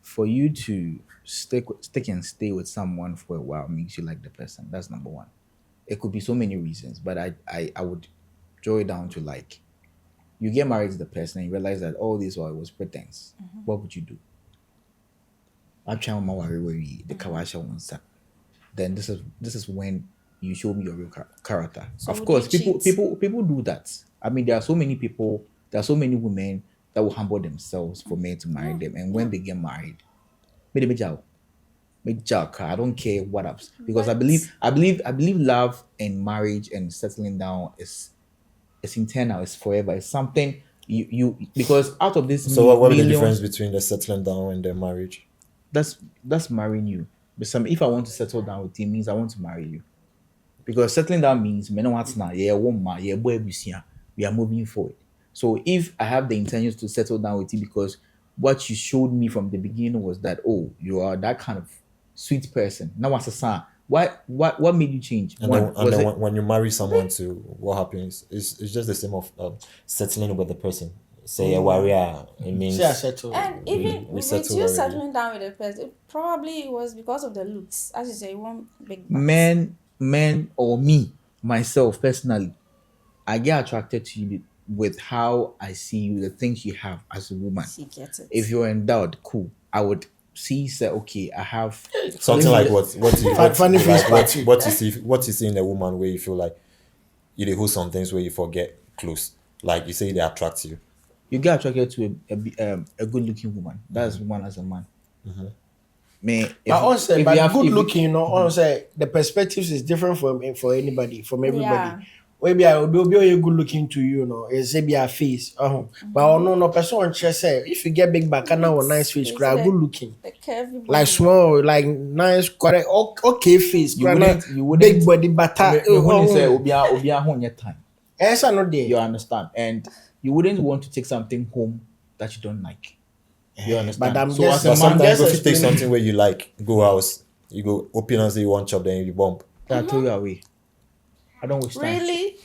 S3: for you to stick and stay with someone for a while makes you like the person. That's number one. It could be so many reasons, but I would draw it down to like you get married to the person and you realize that all this while it was pretense. What would you do? I'm trying to worry the kawasha wants. Then this is when you show me your real character.
S4: So
S3: Of
S4: would
S3: course,
S4: you cheat?
S3: people do that. I mean, there are so many women that will humble themselves for men to marry them, and when they get married, I don't care what happens because I believe love and marriage and settling down is internal, it's forever, it's something you because out of this
S2: So what is the
S3: millions-
S2: difference between the settling down and the marriage?
S3: that's marrying you. But if I want to settle down with you, it means I want to marry you. Because settling down means me no want now, we are moving forward. So if I have the intentions to settle down with you because what you showed me from the beginning was that you are that kind of sweet person. Now what's a son? What made you change?
S2: And then when you marry someone to what happens it's just the same of settling with the person. Say a warrior, it means
S1: Say I settle.
S4: And even
S2: we
S4: with
S2: settle
S4: you
S2: already.
S4: settling down with a person, probably it was because of the looks. As you say, you want big butts.
S3: men or me myself personally, I get attracted to you with how I see you, the things you have as a woman.
S4: She gets it.
S3: If you're endowed, cool. I would say okay, I have
S2: something like what
S1: Funny face party.
S2: what you see in a woman where you feel like you dey hold some things where you forget close. Like you say they attract you.
S3: you get attracted to a good looking woman. That's one as a man. Me,
S1: But also,
S3: if
S1: but
S3: you have-
S1: good
S3: if you-
S1: looking, also the perspectives is different for anybody, from everybody.
S4: Yeah.
S1: maybe I will be good looking to you, no, it's maybe a face. But no person just say if you get big back and now nice face, cry good looking.
S4: The curvy
S1: Like
S4: body.
S1: small, like nice, correct, okay face.
S3: You wouldn't
S1: big body, but
S3: when you say obia on your time.
S1: yes, I know
S3: You
S1: there.
S3: understand? And you wouldn't want to take something home that you don't like. You understand?
S1: But I'm
S3: so
S1: just-
S3: as
S2: But
S3: a man,
S2: sometimes
S1: just
S2: if you take
S1: explaining-
S2: something where you like, go house, you go open and say you want chop, then you bump.
S3: I throw you away. I don't waste time.
S4: Really?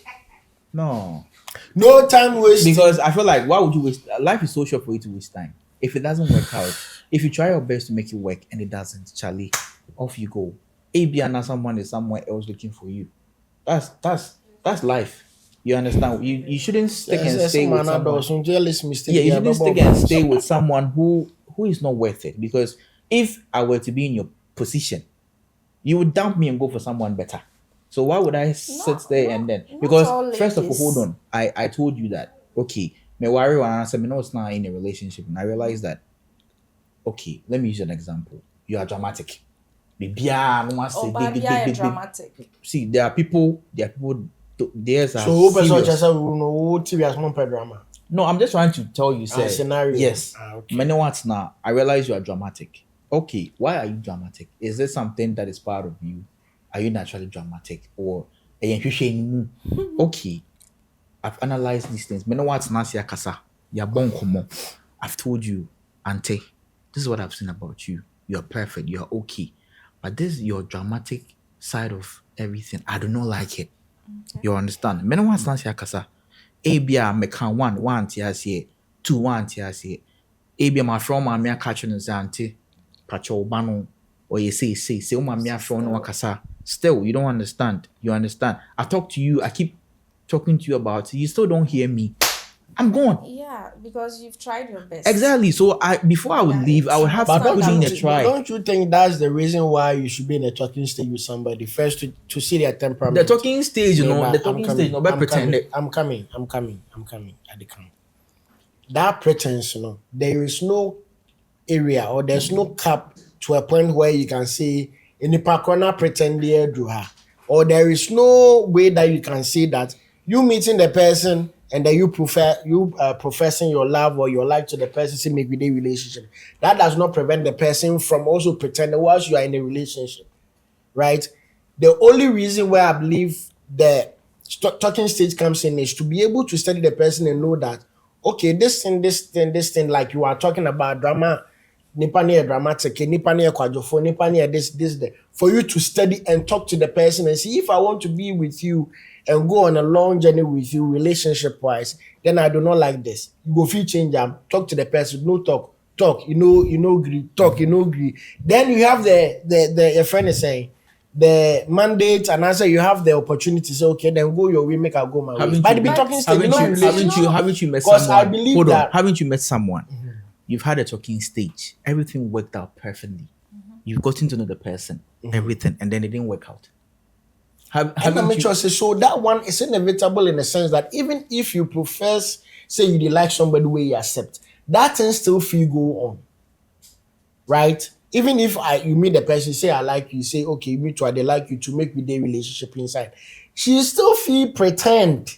S3: No.
S1: No time wasting.
S3: Because I feel like why would you waste life is so short for you to waste time. If it doesn't work out, if you try your best to make it work and it doesn't, Charlie, off you go. AB and someone is somewhere else looking for you. That's life. You understand? You shouldn't stick and stay with someone.
S1: Some jealous mistake.
S3: Yeah, you shouldn't stick and stay with someone who is not worth it. Because if I were to be in your position, you would dump me and go for someone better. So why would I sit there and then?
S4: not
S3: Because
S4: all
S3: first of all,
S4: ladies.
S3: hold on. I told you that okay, me worry when I said me know it's not in a relationship, and I realized that okay, let me use an example. You are dramatic. Baby, no one say
S4: Oh,
S3: big,
S4: but
S3: big,
S4: yeah,
S3: big, big.
S4: dramatic.
S3: See, there are people. There's a
S1: So who person
S3: serious.
S1: just say we know who TV as no drama.
S3: No, I'm just trying to tell you, say,
S1: scenario.
S3: yes.
S1: Okay.
S3: Many what's now. I realize you are dramatic. Okay, why are you dramatic? Is there something that is part of you? Are you naturally dramatic or okay? I've analyzed these things. Many what's now say kasa. You're born common. I've told you, Auntie, this is what I've seen about you. You're perfect. You're okay, but this is your dramatic side of everything. I do not like it. You understand? Many what's now say kasa. Abia meka one tiase, two one tiase. Abia my friend ma me catch no zante pacho bano or you say my me friend no wakasa. Still you don't understand. You understand? I talk to you, I keep talking to you about it. You still don't hear me. I'm gone.
S4: Yeah, because you've tried your best.
S3: Exactly. So before I would
S4: Yeah,
S3: leave, I would have
S4: but
S3: to
S4: don't
S3: put in
S4: you-
S3: a try.
S1: Don't you think that's the reason why you should be in a talking stage with somebody first to see their temperament?
S3: The talking stage, you know,
S1: Yeah,
S3: the
S1: but
S3: talking
S1: I'm
S3: stage, no,
S1: coming,
S3: but
S1: I'm
S3: pretend
S1: coming,
S3: it.
S1: I'm coming at the camp. That pretense, there is no area or there's no cap to a point where you can say in the pakona pretend they do her, or there is no way that you can say that you meeting the person and then you professing your love or your like to the person, say make with a relationship. That does not prevent the person from also pretending whilst you are in a relationship, right? The only reason why I believe the talking stage comes in is to be able to study the person and know that okay, this thing, like you are talking about drama, nipa ne yɛ dramatic, nipa ne yɛ kwadwofo, nipa ne yɛ this, that. For you to study and talk to the person and see if I want to be with you and go on a long journey with you, relationship wise, then I do not like this. You go feel change am, talk to the person, no talk, agree, talk, agree. Then you have the your friend is saying the mandate and answer you have the opportunity to say okay then go your way make I go my way.
S3: Haven't
S1: But
S3: you-
S1: the talking stage,
S3: haven't
S1: not
S3: you,
S1: relationship.
S3: haven't you met
S1: Because
S3: someone?
S1: I believe
S3: Hold on,
S1: that-
S3: haven't you met someone? You've had a talking stage. Everything worked out perfectly. You've gotten to know the person, everything, and then it didn't work out.
S1: And I
S3: Haven't
S1: make
S3: you?
S1: sure say so that one is inevitable in the sense that even if you profess say you dey like somebody where you accept, that thing still feel go on. Right? Even if you meet the person, say I like you, say okay, me too, I dey like you to make with the relationship inside. She still feel pretend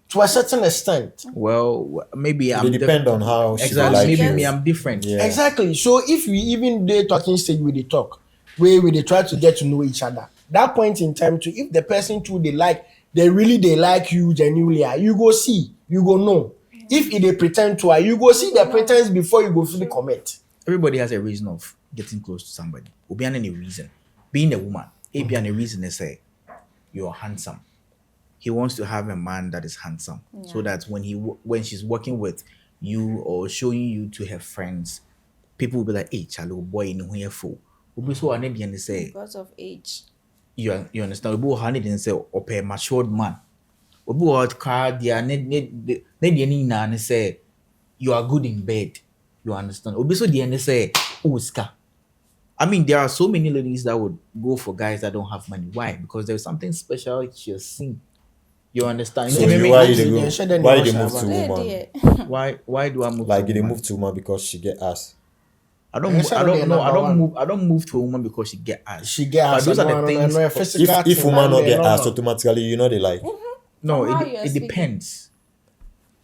S1: to a certain extent.
S3: Well, maybe
S2: It
S3: I'm
S2: depend on how she
S3: exactly.
S2: like
S3: Maybe
S2: you.
S3: me, I'm different.
S2: Yeah.
S1: Exactly. So if we even dey talking stage with the talk, where we dey try to get to know each other, that point in time too, if the person too they like you genuinely, you go see, you go know. If they pretend to, you go see the pretense before you go fully commit.
S3: Everybody has a reason of getting close to somebody. Obian any reason. Being a woman, Obian a reason they say you're handsome. He wants to have a man that is handsome, so that when she's working with you or showing you to her friends, people will be like, "Hey, Charlie, boy, in here fool." Obi so ane bi ane say
S4: Because of age.
S3: you understand. Obi ane didn't say a matured man. Obi what car dia ne dia ni na ne say you are good in bed. You understand? Obi so dia ne say oh ska. I mean, there are so many ladies that would go for guys that don't have money. Why? Because there's something special she has seen. You understand?
S2: So
S3: Maybe-
S2: you,
S1: maybe
S2: why
S1: actually
S2: they
S1: they
S2: go?
S1: should then
S2: Why
S1: know
S2: they
S1: Shabba.
S2: move to
S4: There,
S2: woman?
S4: there.
S3: why do I move?
S2: Like
S3: to
S2: they
S3: woman?
S2: move to woman because she get ass.
S3: I don't,
S1: Yes,
S3: I
S1: I know
S3: don't know. I
S1: number
S3: don't
S1: one.
S3: move. I don't move to a woman because she get ass.
S1: She get
S3: But
S1: us.
S3: those are the things.
S1: No, physical
S2: If
S1: thing,
S2: woman
S1: and
S2: not
S1: they're
S2: get asked
S1: normal.
S2: automatically, you know they like.
S3: No,
S4: From how
S3: it,
S4: you're
S3: it
S4: speaking.
S3: depends.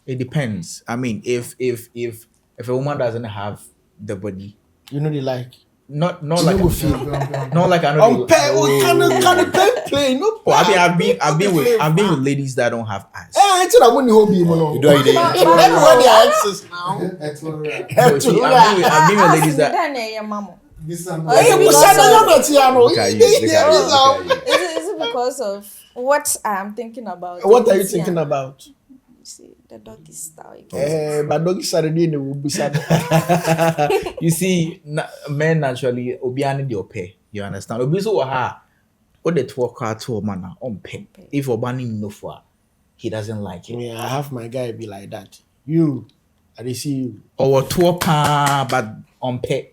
S3: It depends. I mean, if a woman doesn't have the body,
S1: You know they like.
S3: not
S1: You
S3: like
S1: know feel.
S3: not like I know.
S1: On pay, we can play. No.
S3: Oh, I've been
S1: play.
S3: with ladies that don't have ass.
S1: I tell you when you hobby, you know.
S2: You do it.
S1: Everybody access now.
S3: So see, I've been with ladies that.
S1: Hey, we said no, not Tiano.
S3: Look at you, look at you.
S4: Is it because of what I'm thinking about?
S1: What are you thinking about?
S4: You see, the doggy style.
S1: But doggy Saturday in will be sad.
S3: You see, men naturally obiani the ope. You understand? Obi so ha. What the talk to a man on pay. If obani no for, he doesn't like it.
S1: Yeah, I have my guy be like that. You, I dey see you.
S3: Or to a pa, but on pay.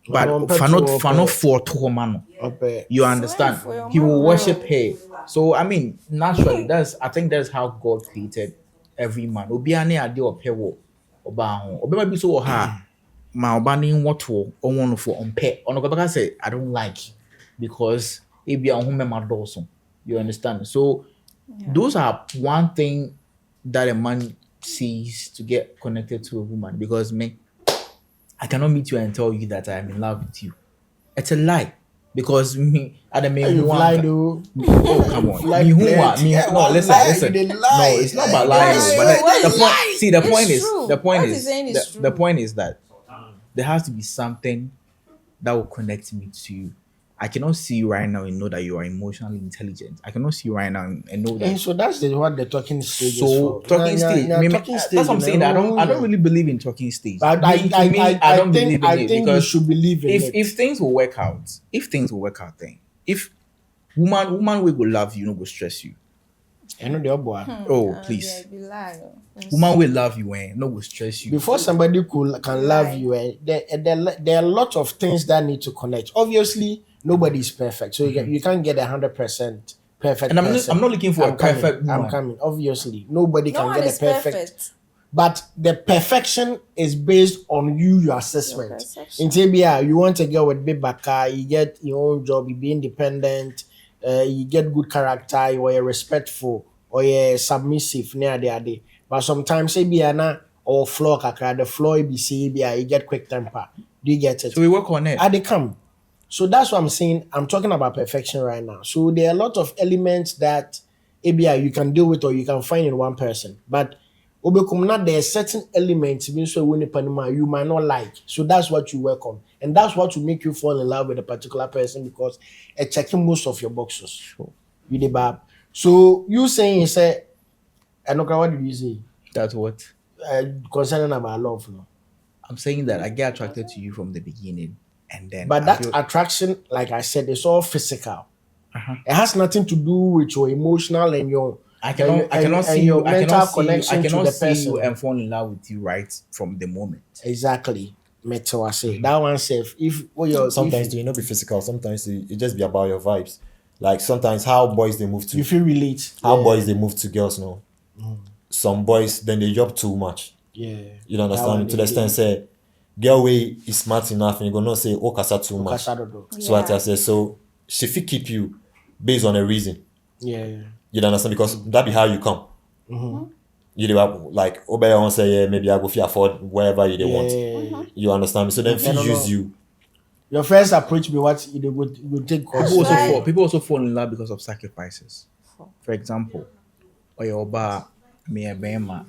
S3: But
S1: On pay
S3: for
S1: to
S3: not
S1: a
S3: for
S1: pay.
S3: not for to a man.
S1: Okay.
S3: You understand?
S4: for your
S3: He will
S4: man.
S3: worship her. So I mean, naturally, I think that's how God created every man. Obiane ade opewo oba ho. Obema bi so ha. Ma oba ni nwoto onwono for ompe. Ono go say I don't like because ebia ho mema doso. You understand? So those are one thing that a man sees to get connected to a woman because me I cannot meet you and tell you that I am in love with you. It's a lie. Because me, I don't mean
S1: You lie, though.
S3: oh come on.
S1: Like
S3: Me who
S1: plenty.
S3: are me?
S1: Yeah,
S3: No,
S1: one
S3: listen,
S1: lie,
S3: listen.
S1: they
S3: No,
S1: lie.
S3: it's not about
S1: Like,
S3: lying.
S1: lie.
S3: But
S1: Why
S3: the point, see, the point is,
S4: true.
S3: the point
S4: What
S3: is,
S4: he's saying is
S3: the
S4: true.
S3: point is that there has to be something that will connect me to you. I cannot see you right now and know that you are emotionally intelligent. I cannot see you right now and know
S1: And
S3: that.
S1: so that's what the talking stage is
S3: So
S1: for.
S3: talking stage, me-
S1: talking
S3: that's
S1: stage.
S3: what I'm saying. I don't really believe in talking stage.
S1: But
S3: Me, to me, I don't believe in
S1: I
S3: it
S1: think you
S3: because
S1: should believe in it.
S3: if things will work out, then if woman will love you, no go stress you.
S1: I know the boy.
S3: Oh please,
S4: Yeah, be lie.
S3: woman will love you and no go stress you.
S1: Before somebody can love
S4: Right.
S1: you, there are a lot of things that need to connect. Obviously, nobody is perfect, so you can't get 100% perfect.
S3: And
S1: person.
S3: I'm not looking for a perfect
S1: I'm
S3: woman.
S1: coming. Obviously, nobody
S4: No
S1: can
S4: one
S1: get
S4: is
S1: a perfect.
S4: perfect.
S1: But the perfection is based on your assessment.
S4: perception.
S1: In Tibia, you want a girl with big baka, you get your own job, you be independent, you get good character, you are respectful, or you're submissive, near the other. But sometimes, say, be or floor kakra, the floor you be see, you get quick temper. Do you get it?
S3: So we work on it.
S1: They come. So that's what I'm saying. I'm talking about perfection right now. So there are a lot of elements that ABI you can deal with or you can find in one person. But obekumna, there are certain elements you might not like. So that's what you work on. And that's what will make you fall in love with a particular person because it's checking most of your boxes. Sure. You the bab. So you saying say, and what did you say?
S3: That's what
S1: Concerning about love, no?
S3: I'm saying, that I get attracted to you from the beginning, and then
S1: But
S3: I
S1: that
S3: feel-
S1: attraction, like I said, is all physical.
S3: Uh-huh.
S1: It has nothing to do with your emotional and your
S3: I cannot
S1: and
S3: see
S1: your
S3: you. I
S1: mental
S3: cannot see you.
S1: connection
S3: I
S1: to
S3: cannot
S1: the
S3: see
S1: person.
S3: you and fall in love with you right from the moment.
S1: Exactly. Metal, I say that one safe. If you're
S2: Sometimes you not be physical. Sometimes it just be about your vibes. Like sometimes how boys they move to
S1: you feel relate.
S2: how
S1: Yeah.
S2: boys they move to girls now. Some boys then they job too much.
S1: Yeah.
S2: You
S1: That
S2: don't understand
S1: one
S2: to the
S1: they-
S2: extent say girl way is smart enough and you gonna say oh kasa too much.
S1: Kasado.
S2: So what I
S4: Yeah.
S2: say so she fit keep you based on a reason.
S1: Yeah.
S2: You don't understand because that be how you come. You do have, like obey on say yeah maybe I go fit afford wherever you they want.
S1: Yeah.
S2: You understand me? So then
S1: I
S2: fit
S1: don't
S2: use
S1: know.
S2: you.
S1: Your first approach be what they would take course.
S3: People also fall in love because of sacrifices. For example, or your bar, me a bema,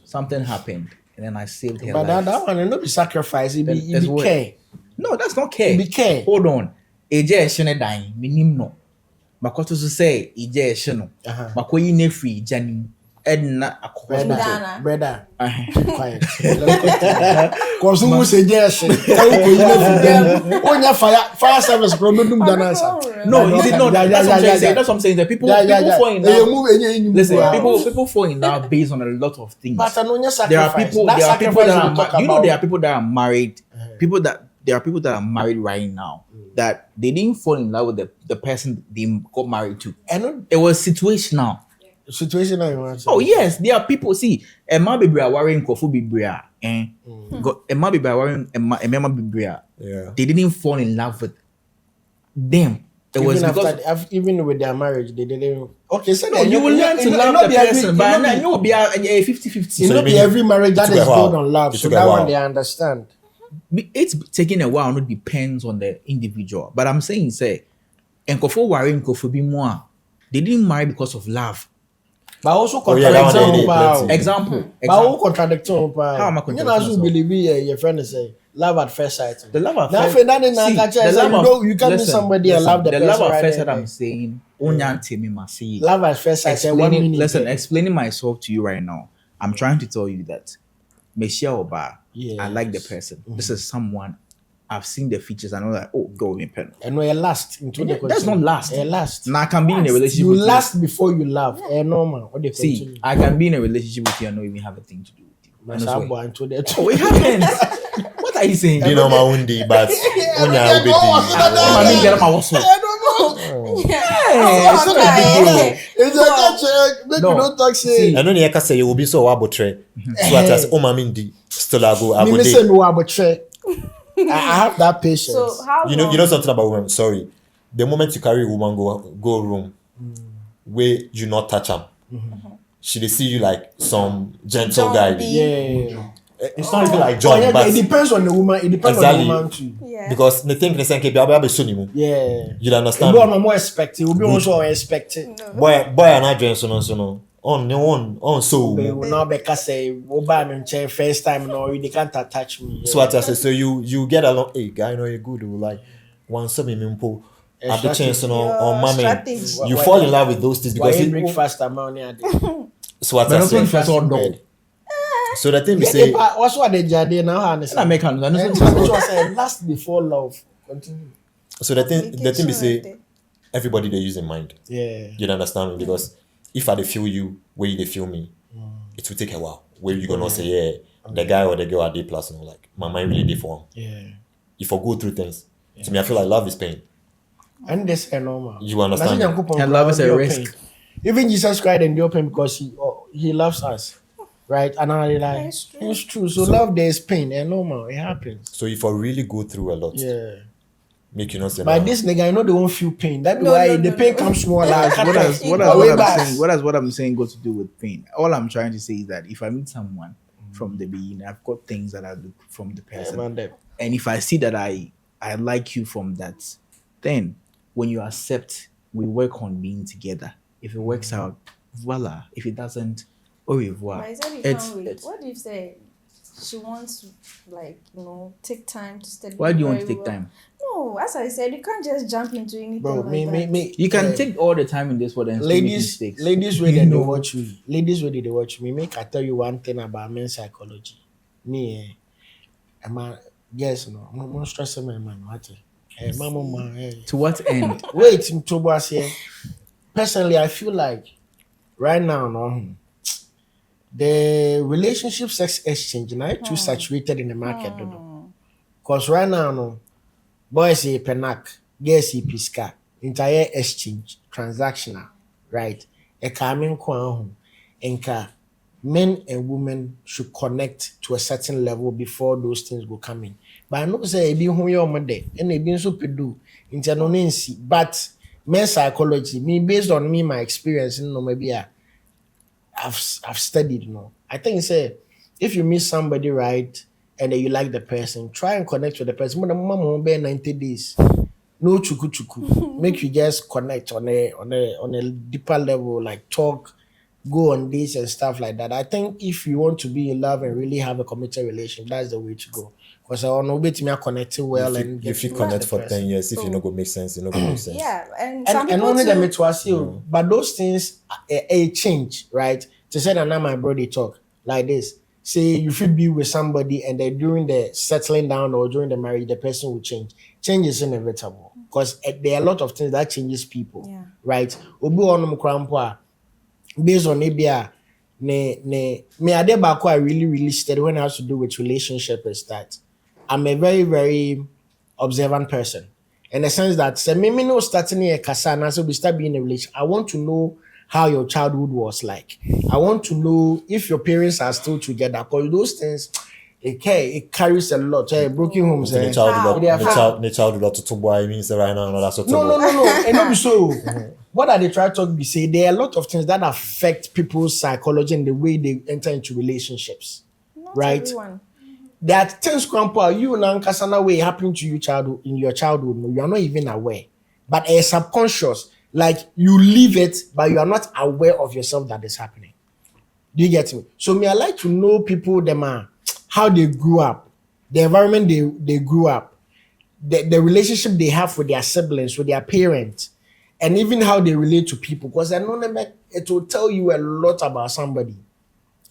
S3: something happened, and then I saved her
S1: But
S3: life.
S1: that one will not be sacrifice. It be,
S3: That's
S1: it be
S3: what-
S1: care.
S3: No, that's not care.
S1: It be care.
S3: Hold on. Eje eshene dying. Minim no. Makoto to say eje esheno.
S1: Uh-huh.
S3: Makoyi ne free jani. Edna akohoso.
S4: Ghana.
S1: Brother.
S3: Uh-huh.
S1: Quiet. Cause who suggestion? Fire service problem Ghana.
S3: No, is it not?
S1: Yeah,
S3: That's what I'm saying.
S1: yeah.
S3: That's what I'm saying. That people fall in
S1: Yeah,
S3: love.
S1: move any
S3: Listen,
S1: move.
S3: people fall in love based on a lot of things.
S1: But I know your
S3: There are
S1: sacrifice.
S3: people.
S1: That
S3: There are people
S1: sacrifice
S3: that
S1: we
S3: are.
S1: talk
S3: You know,
S1: about.
S3: there are people that are married. There are people that are married right now that they didn't fall in love with the person they got married to.
S1: I know
S3: It was situational.
S1: situation I want.
S3: Oh yes, there are people. See, a man be worrying kofu be bria. Got a man be worrying a man be bria.
S2: Yeah.
S3: They didn't fall in love with them. It was
S1: Even
S3: because
S1: after, even with their marriage, they didn't. Okay, so
S3: no, you will learn to love the person, but then you will be a 50-50.
S1: It
S2: So
S1: not
S2: you
S1: be
S2: mean
S1: every marriage that
S2: it took
S1: is
S2: a while.
S1: built on love.
S2: It
S1: So
S2: took a
S1: that one
S2: while.
S1: they understand.
S3: It's taking a while. It depends on the individual. But I'm saying, say, and kofu worrying kofu be more. They didn't marry because of love.
S1: But also
S2: Oh, yeah, that one
S1: contradicting
S2: they
S1: power.
S2: plenty.
S3: Example.
S1: But who contradicting power?
S3: How am I
S1: You
S3: contradicting
S1: know, as you
S3: myself?
S1: believe your friend is say love at first sight.
S3: The love at
S1: Now,
S3: first
S1: if that is not
S3: see,
S1: catch
S3: the love of-
S1: you can meet
S3: listen,
S1: somebody and
S3: listen,
S1: love the person
S3: love at
S1: right
S3: first
S1: there.
S3: that I'm saying, only me must say.
S1: Love at first sight. 1
S3: Explaining,
S1: minute.
S3: listen, explaining myself to you right now. I'm trying to tell you that Meshia Oba, I like the
S1: Yes.
S3: person. This is someone I've seen the features. I know that go in pen.
S1: And we last into the
S3: That's not last.
S1: last.
S3: Now I can be in a relationship
S1: You
S3: with
S1: last before you love. Normal. What they
S3: you. See,
S1: continue.
S3: I can be in a relationship with you and not even have a thing to do with you.
S1: Mas
S3: Honestly.
S1: abo into the
S3: Oh, it happens. What are you saying?
S2: You know my undi, but onya
S1: I
S2: obedi.
S3: I get my hustle.
S1: don't know.
S3: Hey, it's not a big deal.
S1: It's a catch. Make
S3: No.
S1: you don't talk say.
S3: See,
S2: I know you can say you will be so wabotre. So at as o mamindi still I go
S1: Me say
S2: day.
S1: no abutre. I have that patience.
S4: So how
S2: You
S4: long?
S2: know something about women. Sorry, the moment you carry a woman go room, where you not touch her, she dey see you like some gentle guy.
S4: Zombie.
S1: Yeah.
S2: It's not even like
S1: Oh,
S2: John,
S1: yeah,
S2: but
S1: it depends on the woman. It depends
S2: Exactly.
S1: on the woman too.
S4: Yeah.
S2: because the thing is like be able to you
S1: Yeah.
S2: you understand.
S1: Obi on more expected. Obi also expected.
S2: Boy and I drink so no. On so.
S1: They will not be say, "Oba me nche first time no, you can't touch me."
S2: So what I say, so you get along. Hey, guy, know you good. Like one some mimpo at the chance,
S1: Strategy.
S2: on mommy.
S4: Strategy.
S2: You
S1: Why-
S2: fall in love with those things
S1: Why
S2: because
S1: you
S2: it,
S1: break fast amount here?
S2: so what
S3: but
S2: I
S3: also
S2: say.
S3: if it's all dog.
S2: So the thing we
S1: Yeah,
S2: say,
S1: what's what they jade now?
S3: And I make hands. I know
S1: And
S3: something.
S1: which was say last before love. Continue.
S2: so the thing we
S4: Application
S2: say,
S4: right
S2: everybody they use in mind.
S1: Yeah.
S2: You understand me? Because if I dey feel you, where you dey feel me, it will take a while. Where you gonna say, yeah, the guy or the girl are D plus, and like my mind really dey for him.
S1: Yeah.
S2: If I go through things, to me I feel like love is pain.
S1: And this is normal.
S2: You understand?
S3: And love is a risk.
S1: Even Jesus cried in the open because he loves us. Right? And I like
S4: It's true.
S1: it's true. So love there is pain and normal. It happens.
S2: So if I really go through a lot,
S1: Yeah.
S2: make you not say
S1: But
S2: nah.
S1: this nigga, I know they won't feel pain. That's
S4: No,
S1: why
S4: no,
S1: the
S4: no,
S1: pain
S4: no.
S1: comes smaller.
S3: What does what I'm saying got to do with pain? All I'm trying to say is that if I meet someone from the beginning, I've got things that I look from the person. And if I see that I like you from that, then when you accept, we work on being together. If it works out, voila. If it doesn't, au revoir.
S4: But I said you
S3: It's-
S4: can't wait.
S3: it's-
S4: What if say she wants to take time to study?
S3: Why do you want to
S4: very
S3: take
S4: well?
S3: time?
S4: No, as I said, you can't just jump into anything
S1: Bro,
S4: like that.
S1: me.
S3: You can take all the time in this world and still make
S1: ladies,
S3: mistakes.
S1: ladies when
S3: You
S1: they
S3: know.
S1: watch me, ladies when they watch me, make I tell you one thing about men's psychology. Me, am I yes, no, I'm not stressing my man. What? Mama,
S3: To what end?
S1: wait, in Tobias here. Personally, I feel like right now, no, the relationship sex exchange now too saturated in the market, because right now, no, boys say penak, girls say pisca, entire exchange transactional, right? A coming kwan enka men and women should connect to a certain level before those things go come in. But I know say ebi hu your mother and ebi nso pedu internonensi, but men psychology, me based on me my experience, no maybe I've studied, you know. I think say if you meet somebody right and then you like the person, try and connect with the person. But the mama won't be 90 days. No chuku chuku. Make you just connect on a deeper level, like talk, go on dates and stuff like that. I think if you want to be in love and really have a committed relationship, that's the way to go. Because I want to be connected well and
S2: you
S1: get
S2: fit
S1: to know
S2: connect
S1: the
S2: for
S1: person.
S2: 10 years if you no go make sense, you no go make sense.
S4: Yeah, and some
S1: And
S4: people
S1: only the
S4: too-
S1: metwasi, but those things a change, right? To say that now my brother talk like this. Say you should be with somebody and then during the settling down or during the marriage, the person will change. Change is inevitable because there are a lot of things that changes people,
S4: Yeah.
S1: right? Obi onum krampo based on ABA, me ade bako I really study when it has to do with relationship is that I'm a very, very observant person. In the sense that say me no starting a kasa and so we start being in a relationship. I want to know how your childhood was like. I want to know if your parents are still together, because those things it carries a lot. Broken homes.
S2: The child
S1: They
S2: the
S1: affect-
S2: child the child lot to boy means right now no that's what
S1: no. And not be so. What are they trying to talk? Be say there are a lot of things that affect people's psychology and the way they enter into relationships.
S4: Not
S1: Right?
S4: everyone.
S1: There are things, grandpa, you and Kasana way happening to you childhood in your childhood. No, you are not even aware. But it's subconscious. Like you live it, but you are not aware of yourself that is happening. Do you get me? So me, I like to know people them how they grew up, the environment they grew up, the relationship they have with their siblings, with their parents, and even how they relate to people. Because I know them, it will tell you a lot about somebody.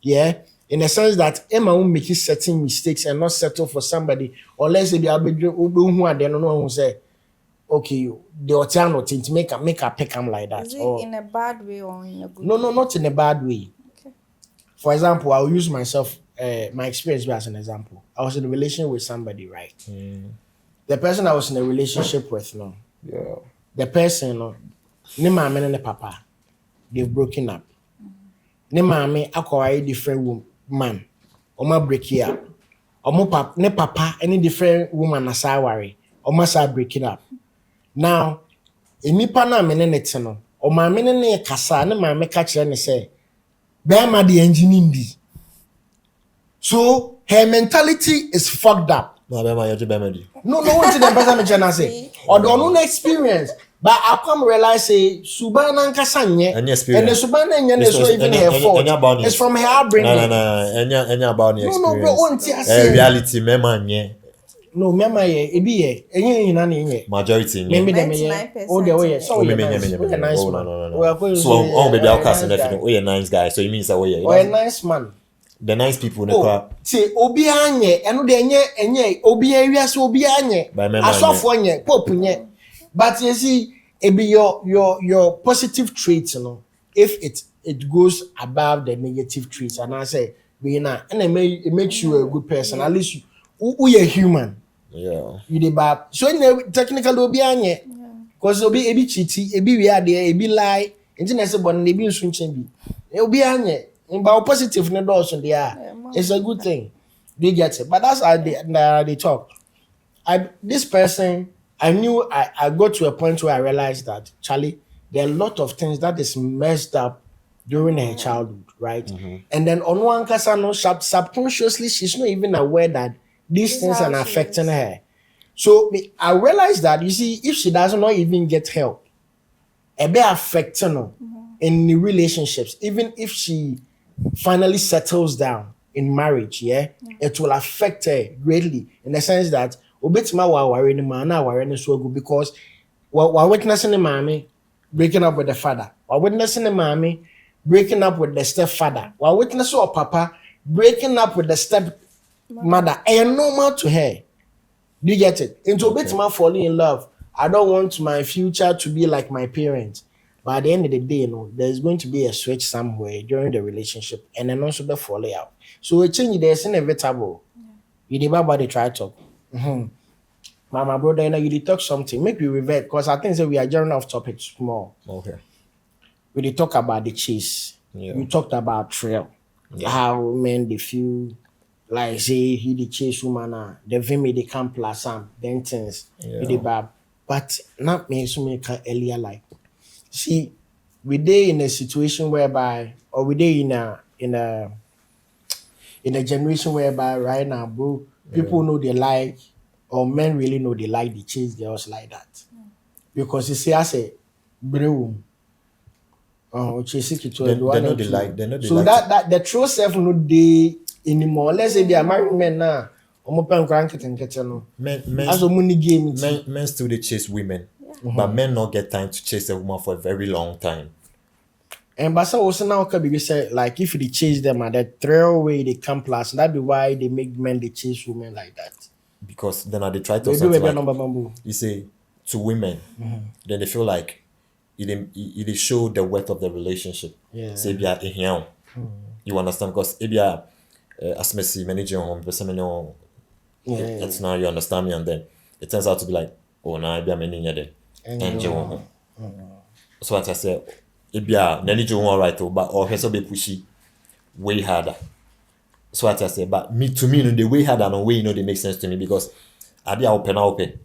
S1: Yeah, in the sense that Emma won't make certain mistakes and not settle for somebody unless they are who they don't know who say, okay, the alternative to make a pick them like that.
S4: Is it
S1: Or
S4: in a bad way or in a good
S1: no,
S4: way?
S1: not in a bad way.
S4: Okay.
S1: For example, I'll use myself, my experience as an example. I was in a relationship with somebody, right? The person I was in a relationship with, no,
S2: yeah
S1: the person, no, ne mama and ne papa, they've broken up. Ne mama acquire different man, Oma break it up. Ne papa any different woman asa worry, Oma sa breaking up. Now, enipa na me ne te no, o maame ne kasa, ne maame ka kire ne say, "Bema the engineering di." So her mentality is fucked up.
S2: no be my you be me
S1: No, one thing the person me tryna say. Or the no experience. But I come realize say Subana nkasa nye.
S2: Any experience.
S1: And the Subana nye
S2: It's
S1: is not even her fault. It's from her upbringing.
S2: no any about the experience
S1: No, bro, one thing I say.
S2: reality mema nye
S1: No, mema ye, ebi ye, enye nyina ne ye.
S2: majority
S1: Me
S2: nye
S1: dem ye.
S4: 99%
S1: Oh, the way. So
S2: me
S1: you're
S2: me
S1: nice.
S2: me
S1: You're nice
S2: oh
S1: man.
S2: no
S1: We are going to
S2: so
S1: say,
S2: oh baby
S1: you're
S2: I'll cast
S1: a nice
S2: nothing
S1: guy.
S2: oh you're nice guy so it means that oh yeah
S1: Or a nice man.
S2: the nice people
S1: Oh, see, obi anye, eno de enye, obi wiase obi anye.
S2: By member
S1: Asofo nye, pope nye. But you see, it be your positive traits, you know. If it goes above the negative traits, and I say, we na, and it makes you a good person. At least you are human.
S2: yeah
S1: You the bad. So technically obi anye, because obi ebi cheaty, ebi we are there, ebi lie. Internet say born ebi nsunchen bi. Obi anye. But positive no also there. It's a good thing. Do you get it? But that's how they talk. This person, I knew I got to a point where I realized that Charlie, there are a lot of things that is messed up during her childhood, right? And then on one case, no, subconsciously, she's not even aware that these
S4: This
S1: things
S4: how
S1: are
S4: she
S1: affecting
S4: is.
S1: her. So I realized that you see, if she does not even get help, it be affecting her in the relationships, even if she finally settles down in marriage, it will affect her greatly in the sense that obetima wa worry ni man na worry ni so good because we're witnessing the mommy breaking up with the father. We're witnessing the mommy breaking up with the stepfather. We're witnessing our papa breaking up with the stepmother. And normal to her. Do you get it? Into obetima falling in love. I don't want my future to be like my parents. But at the end of the day, there's going to be a switch somewhere during the relationship, and then also the falling out. So a change there's inevitable. You did about the try talk. My brother, you did talk something. Make we revert because I think that we are journeying off topic small.
S2: okay
S1: We did talk about the chase.
S2: Yeah.
S1: You talked about trail. How men they feel like say he the chase woman, the vimy they come plus some then things. You did bad. But not me so make earlier like. See, we dey in a situation whereby, or we dey in a generation whereby right now, bro, people know they like, or men really know they like the chase girls like that, because you see, I say, bro, chase it to
S2: they know they like
S1: so that the true self no dey anymore. Let's say they are married men now. No. As a money game,
S2: men still they chase women but men not get time to chase a woman for a very long time.
S1: And but so also now can be said like if they chase them at the throw away they come plus that be why they make men they chase women like that.
S2: Because then they try to
S1: They do
S2: something
S1: it
S2: like,
S1: number bamboo.
S2: you say to women then they feel like it show the worth of the relationship. Say be a you understand because if you are as Messi manager home person it's now you understand me and then it turns out to be like oh now I be a manager there and so what I say Ibia, nani do one right, but or has be pushy way harder. So what I say, but to me, the way harder and way they make sense to me because I did open.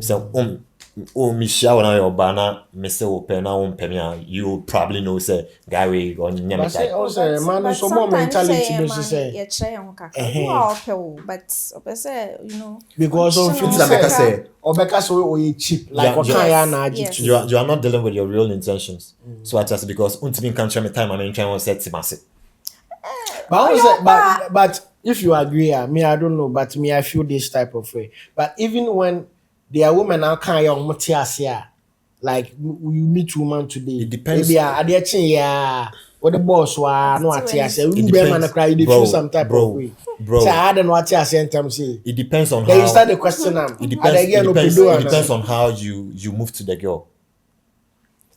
S2: So Michelle and I or Bana, Mr. Open, you probably know say Gary or
S1: But say
S2: Nyamita.
S1: also man so more mentality no say
S4: yeah try on kaka. You are okay, but say
S1: because on
S4: Functional
S1: fit
S2: Like I
S1: say
S2: said,
S1: Obeka so we cheap like
S2: Yeah,
S1: okan ya na
S4: yes.
S2: you are not dealing with your real intentions. So I just because until can try me time I mean try one set massive.
S1: But also, but if you agree, me I don't know, but me I feel this type of way. But even when there are women now kind of mutiasia, like you meet woman today,
S2: It depends.
S1: Maybe I did yeah, what the boss was no atiasia.
S2: It
S1: You bear man
S2: depends,
S1: cry, you dey feel some type of way.
S2: bro.
S1: So I don't know what in terms say.
S2: It depends on
S1: Then you
S2: how
S1: start the question am.
S2: it depends. It depends on how you move to the girl.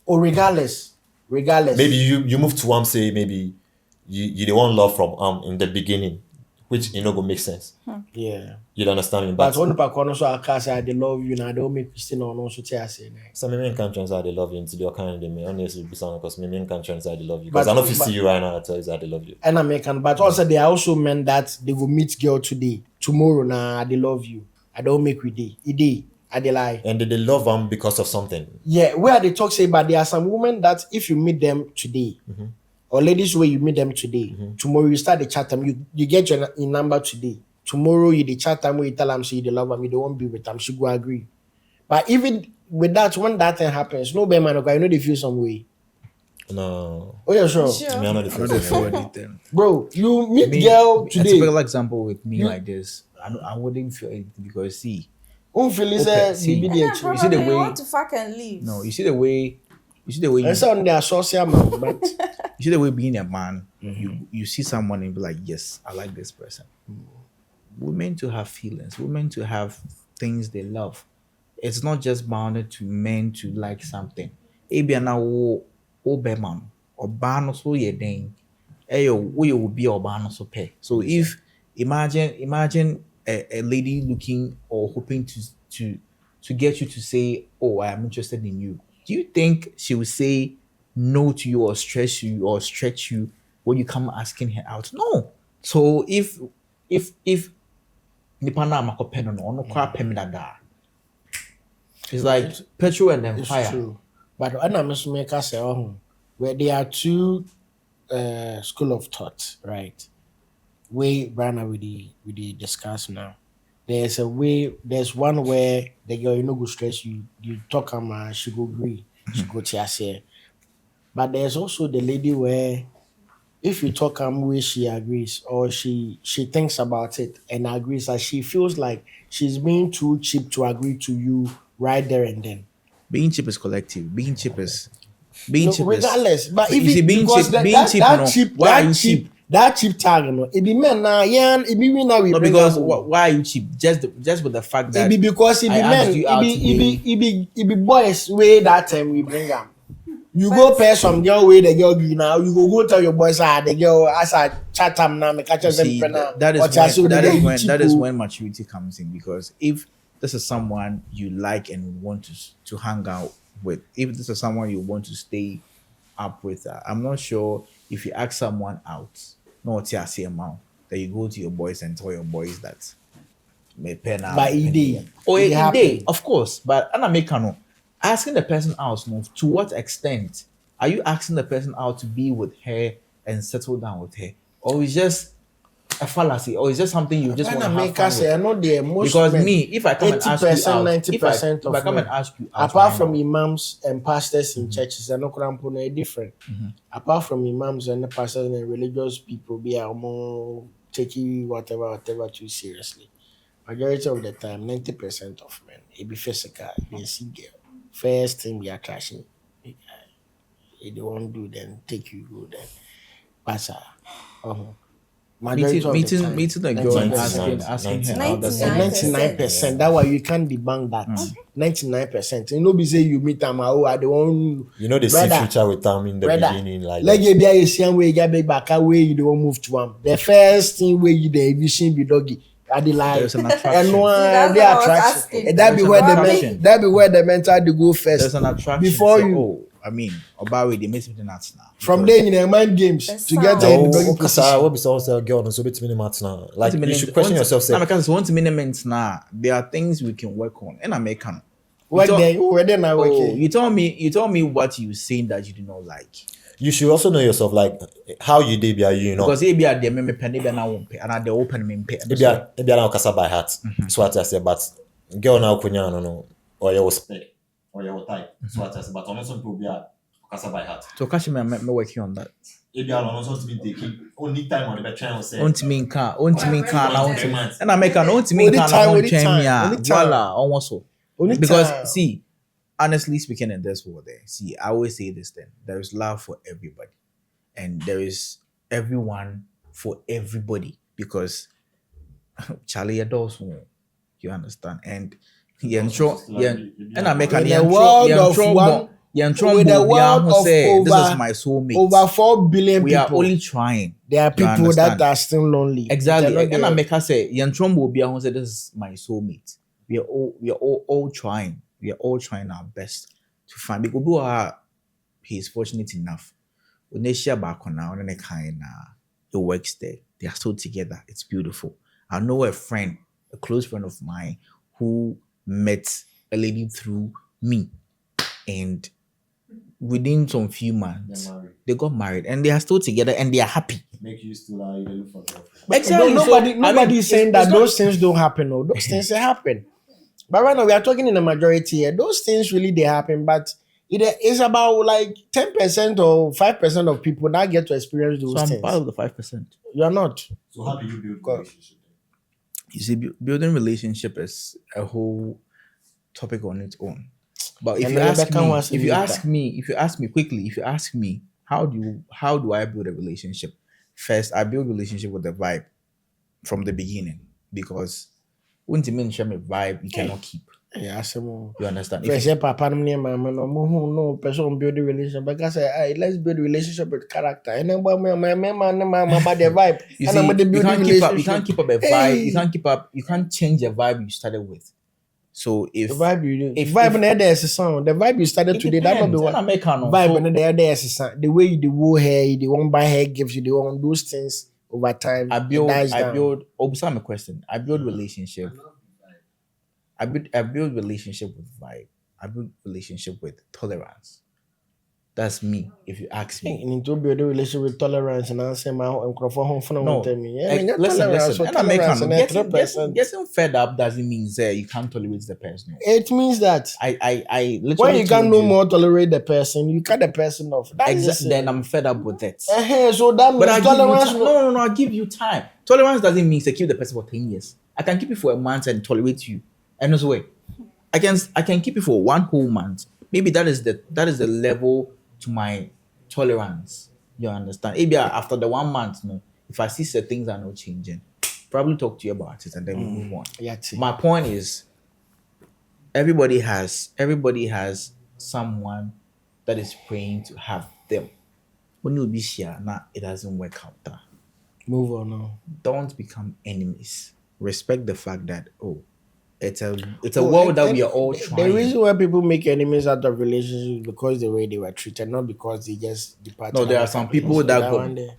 S1: Or regardless.
S2: Maybe you move to say maybe you the one love from in the beginning, which go make sense.
S1: Yeah.
S2: You understand me?
S1: But one part so I can say I dey love you now. I don't make Christian or no so tell say.
S2: So maybe can't translate I love you until you're kind of me. Honestly, be sound because maybe can't translate I love you because
S1: But-
S2: I know if you
S1: but-
S2: see you right now, I tell you that I love you.
S1: And American, but also there are also men that they will meet girl today, tomorrow. Nah, they love you. I don't make with day. I they lie.
S2: And they love them because of something.
S1: Yeah, where they talk say, but there are some women that if you meet them today, or ladies where you meet them today, tomorrow you start the chat them. You get your number today. Tomorrow you the chat them where you tell them say you love them, you don't want to be with them. She go agree. But even with that, when that thing happens, no man, okay, they feel some way.
S2: No,
S1: Oh yeah, sure.
S2: I mean, I know the
S3: I don't
S2: first
S3: feel
S2: one.
S3: anything.
S1: Bro, you meet
S3: Me,
S1: girl
S3: a
S1: today.
S3: typical example with me like this, I wouldn't feel anything because see,
S1: Feel is
S3: Okay,
S1: a
S3: see.
S1: BB
S4: And
S1: the
S4: then
S1: actually.
S3: see the
S4: probably you
S3: way-
S4: want to fuck and leave.
S3: no, you see the way you
S1: And so they are social man, but
S3: you see the way being a man, you see someone and be like, yes, I like this person. Women to have feelings, women to have things they love. It's not just bounded to men to like something. Ebi na wo be man or ban so ye den. Eyo we will be or ban so pay. So if imagine a lady looking or hoping to get you to say, oh, I am interested in you. Do you think she will say no to you or stress you or stretch you when you come asking her out? No. So if nipa na makope no ono kwa pem dada. It's like petrol and then
S1: it's
S3: fire.
S1: true. But when I'm make us say, where there are two school of thought, right? Way Brana we discuss now. There's one where the girl go stress you talk she go agree, she go to but there's also the lady where if you talk where she agrees or she thinks about it and agrees that she feels like she's being too cheap to agree to you right there and then.
S3: Being cheap is collective. Being cheap is
S1: Regardless, but
S3: You
S1: if
S3: see,
S1: it,
S3: being
S1: because
S3: cheap-
S1: that,
S3: being
S1: that,
S3: cheap,
S1: that
S3: no.
S1: cheap,
S3: Why are
S1: that
S3: you
S1: cheap,
S3: cheap?
S1: that cheap tag, no, it be men now, it be we now we
S3: not
S1: bring
S3: because
S1: am home.
S3: why are you cheap? Just with the fact
S1: It
S3: that
S1: be because it be
S3: I asked
S1: men,
S3: you out
S1: it be boys way that time we bring them. You go pay some girl way the girl be now. You go tell your boys the girl as I chat them now. Me catch them
S3: see,
S1: pena.
S3: that
S1: Or tell you
S3: that
S1: they
S3: is when
S1: cheap
S3: that is
S1: o.
S3: when maturity comes in, because if this is someone you like and want to hang out with, if this is someone you want to stay up with, I'm not sure if you ask someone out, no TRC amount, that you go to your boys and tell your boys that me pena.
S1: But it dey.
S3: Oh,
S1: It
S3: it
S1: happen.
S3: dey, of course. But no, asking the person out, no, to what extent are you asking the person out to be with her and settle down with her, or is just a fallacy, or is just something you just
S1: When
S3: want
S1: I
S3: to have
S1: make
S3: fun
S1: us say, I
S3: with?
S1: know the most
S3: Because
S1: men,
S3: me, if I come and ask you
S1: 80%,
S3: out,
S1: 90%
S3: if I come
S1: men,
S3: and ask you out,
S1: apart
S3: right
S1: from
S3: now,
S1: imams and pastors in churches, I know Krampuna are different. Apart from imams and the pastors and religious people, be more taking whatever too seriously. Majority of the time, 90% of men, it be physical, they see girl. First thing be attraction. If they won't do, then take you go then. But majority of the time,
S3: meeting a girl and
S1: 99%.
S3: asking her
S2: 99%.
S3: out, that's
S1: And 99%. That why you can't debunk that. 99%. You know, be say you meet them, I don't want.
S2: You know they see
S1: Brother,
S2: future with them in the
S1: brother,
S2: beginning, like
S1: Like
S2: that.
S1: you be a same way, you be back away, you don't move to them. The first thing where you the vision be doggy. I the lie.
S3: There's an
S1: And
S3: attraction.
S1: one
S4: that's
S1: the
S4: what I was
S1: attraction.
S4: asking.
S1: And that be
S3: There's
S1: where
S3: an
S1: the
S3: attraction.
S1: that be where the mental they go first.
S3: There's an attraction.
S1: Before
S3: Say,
S1: you-
S3: oh, I mean, about they make something that's now.
S1: From there, in their mind games
S4: The
S1: to get
S4: sound.
S1: in the
S2: No,
S1: doggy
S2: what
S1: position.
S2: be so girl, so bit many matter now. Like you should question yourself. Say,
S3: Now, because one minutes now, there are things we can work on, and I make can.
S1: What then? Where then I work?
S3: Oh, you told me what you saying that you do not like.
S2: you should also know yourself, like how you did, you know.
S3: Because maybe at the me penny be now won't pay, and at the open me pay.
S2: Maybe I now kasa by heart. So what I say, but girl now kunya no or your spec or your type. So what I say, but also people be kasa by heart.
S3: So cash me working on that.
S2: Maybe I also to be taking only time on the try and say.
S3: Onti me can now.
S2: Only time.
S3: And I make an onti me
S1: Only
S3: can
S1: time,
S3: now
S1: only time,
S3: me
S1: only time.
S3: voila almost so.
S1: Only
S3: Because
S1: time.
S3: see, honestly speaking, in this world, there, see, I always say this thing: there is love for everybody, and there is everyone for everybody. Because Charlie adults, you understand, and and I make an
S1: In a world of with a world of
S3: say, this is
S1: over-
S3: my soulmate.
S1: over 4 billion
S3: We
S1: people.
S3: are only trying.
S1: There are
S3: You
S1: people that
S3: understand?
S1: are still lonely.
S3: Exactly.
S1: They're not
S3: And I
S1: there.
S3: make her say, Yantrom will be who say this is my soulmate. We are all trying. We are all trying our best to find because who are he's fortunate enough. When they share back on now, they kind it works there. They are still together. It's beautiful. I know a friend, a close friend of mine, who met a lady through me, and within some few months, they got married and they are still together and they are happy.
S2: Make you still look for girlfriend.
S3: Exactly.
S1: Nobody is saying that
S3: it's not-
S1: those things don't happen. No, those things they happen. But right now we are talking in the majority here. Those things really they happen, but it's about like 10% or 5% of people that get to experience those
S3: So I'm
S1: things.
S3: part of the 5%.
S1: You are not.
S2: So how do you build
S1: God.
S2: relationship?
S3: You see, building relationship is a whole topic on its own. But if
S1: And
S3: you
S1: then
S3: ask
S1: Rebecca
S3: me,
S1: wants to lead
S3: if you ask me quickly, if you ask me, how do I build a relationship? First, I build relationship with the vibe from the beginning, because when you mention a vibe, you cannot keep.
S1: Yeah, some
S3: You understand? If
S1: Fresh papa no mama no person build a relationship. But I say, hey, let's build a relationship with character. And then my about the vibe.
S3: you
S1: And
S3: see,
S1: I'm with the
S3: you
S1: building
S3: can't keep up. You
S1: relationship.
S3: can't keep up a vibe.
S1: Hey.
S3: You can't change the vibe you started with. So if
S1: The vibe you do.
S3: if-
S1: Vibe
S3: if-
S1: in there is a song. The vibe you started
S3: it
S1: today, that not be
S3: depends,
S1: what.
S3: and I make her know.
S1: Vibe
S3: So-
S1: in there is a song. The way you do woo hair, you want buy hair gifts, you want those things over time.
S3: I
S1: it
S3: build
S1: dies down.
S3: a question. I build relationship. I build relationship with vibe. I build relationship with tolerance. That's me, if you ask
S1: You
S3: me.
S1: need to build a relationship with tolerance and I say my microphone home for
S3: No,
S1: me. Yeah, I mean,
S3: listen.
S1: listen.
S3: And I make
S1: Tolerance
S3: her
S1: and
S3: know.
S1: 3%.
S3: Getting fed up doesn't mean that you can't tolerate the person.
S1: It means that
S3: I literally
S1: when you can
S3: told
S1: no more tolerate the person, you cut the person off. That's
S3: Exactly. Then I'm fed up with it.
S1: So that means
S3: But I give you
S1: tolerance.
S3: time. No. I give you time. Tolerance doesn't mean to keep the person for 10 years. I can keep it for a month and tolerate you. And no way. I can keep it for 1 whole month. Maybe that is the level to my tolerance. You understand? Maybe after the 1 month, no, if I see certain things are not changing, probably talk to you about it and then we move on.
S1: Yeah,
S3: My point is, everybody has someone that is praying to have them. When you be here, now it doesn't work out.
S1: move on now.
S3: Don't become enemies. Respect the fact that it's a world that we are all trying.
S1: The reason why people make enemies out of relationships is because the way they were treated, not because they just departed.
S3: No, there are some people that
S1: one day.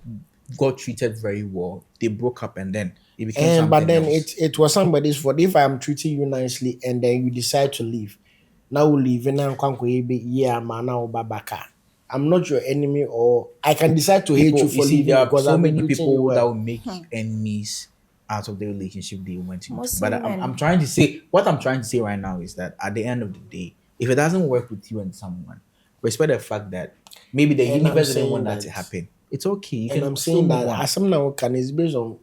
S3: got treated very well. They broke up and then it became something
S1: But then
S3: else.
S1: it was somebody's fault. If I'm treating you nicely and then you decide to leave, now we leave and I'm not your enemy, or I can decide to hate
S3: People,
S1: you for
S3: see,
S1: leaving
S3: there are
S1: because
S3: so
S1: I'm
S3: many
S1: treating you
S3: people that
S1: well.
S3: will make enemies out of the relationship they went into.
S4: Most
S3: But
S4: men.
S3: I'm trying to say, what I'm trying to say right now is that at the end of the day, if it doesn't work with you and someone, respect the fact that maybe the
S1: And I'm
S3: universe didn't
S1: saying
S3: want that
S1: that-
S3: to happen. It's okay. You
S1: And
S3: can
S1: I'm
S3: still
S1: saying
S3: move
S1: that
S3: on.
S1: as some now can is based on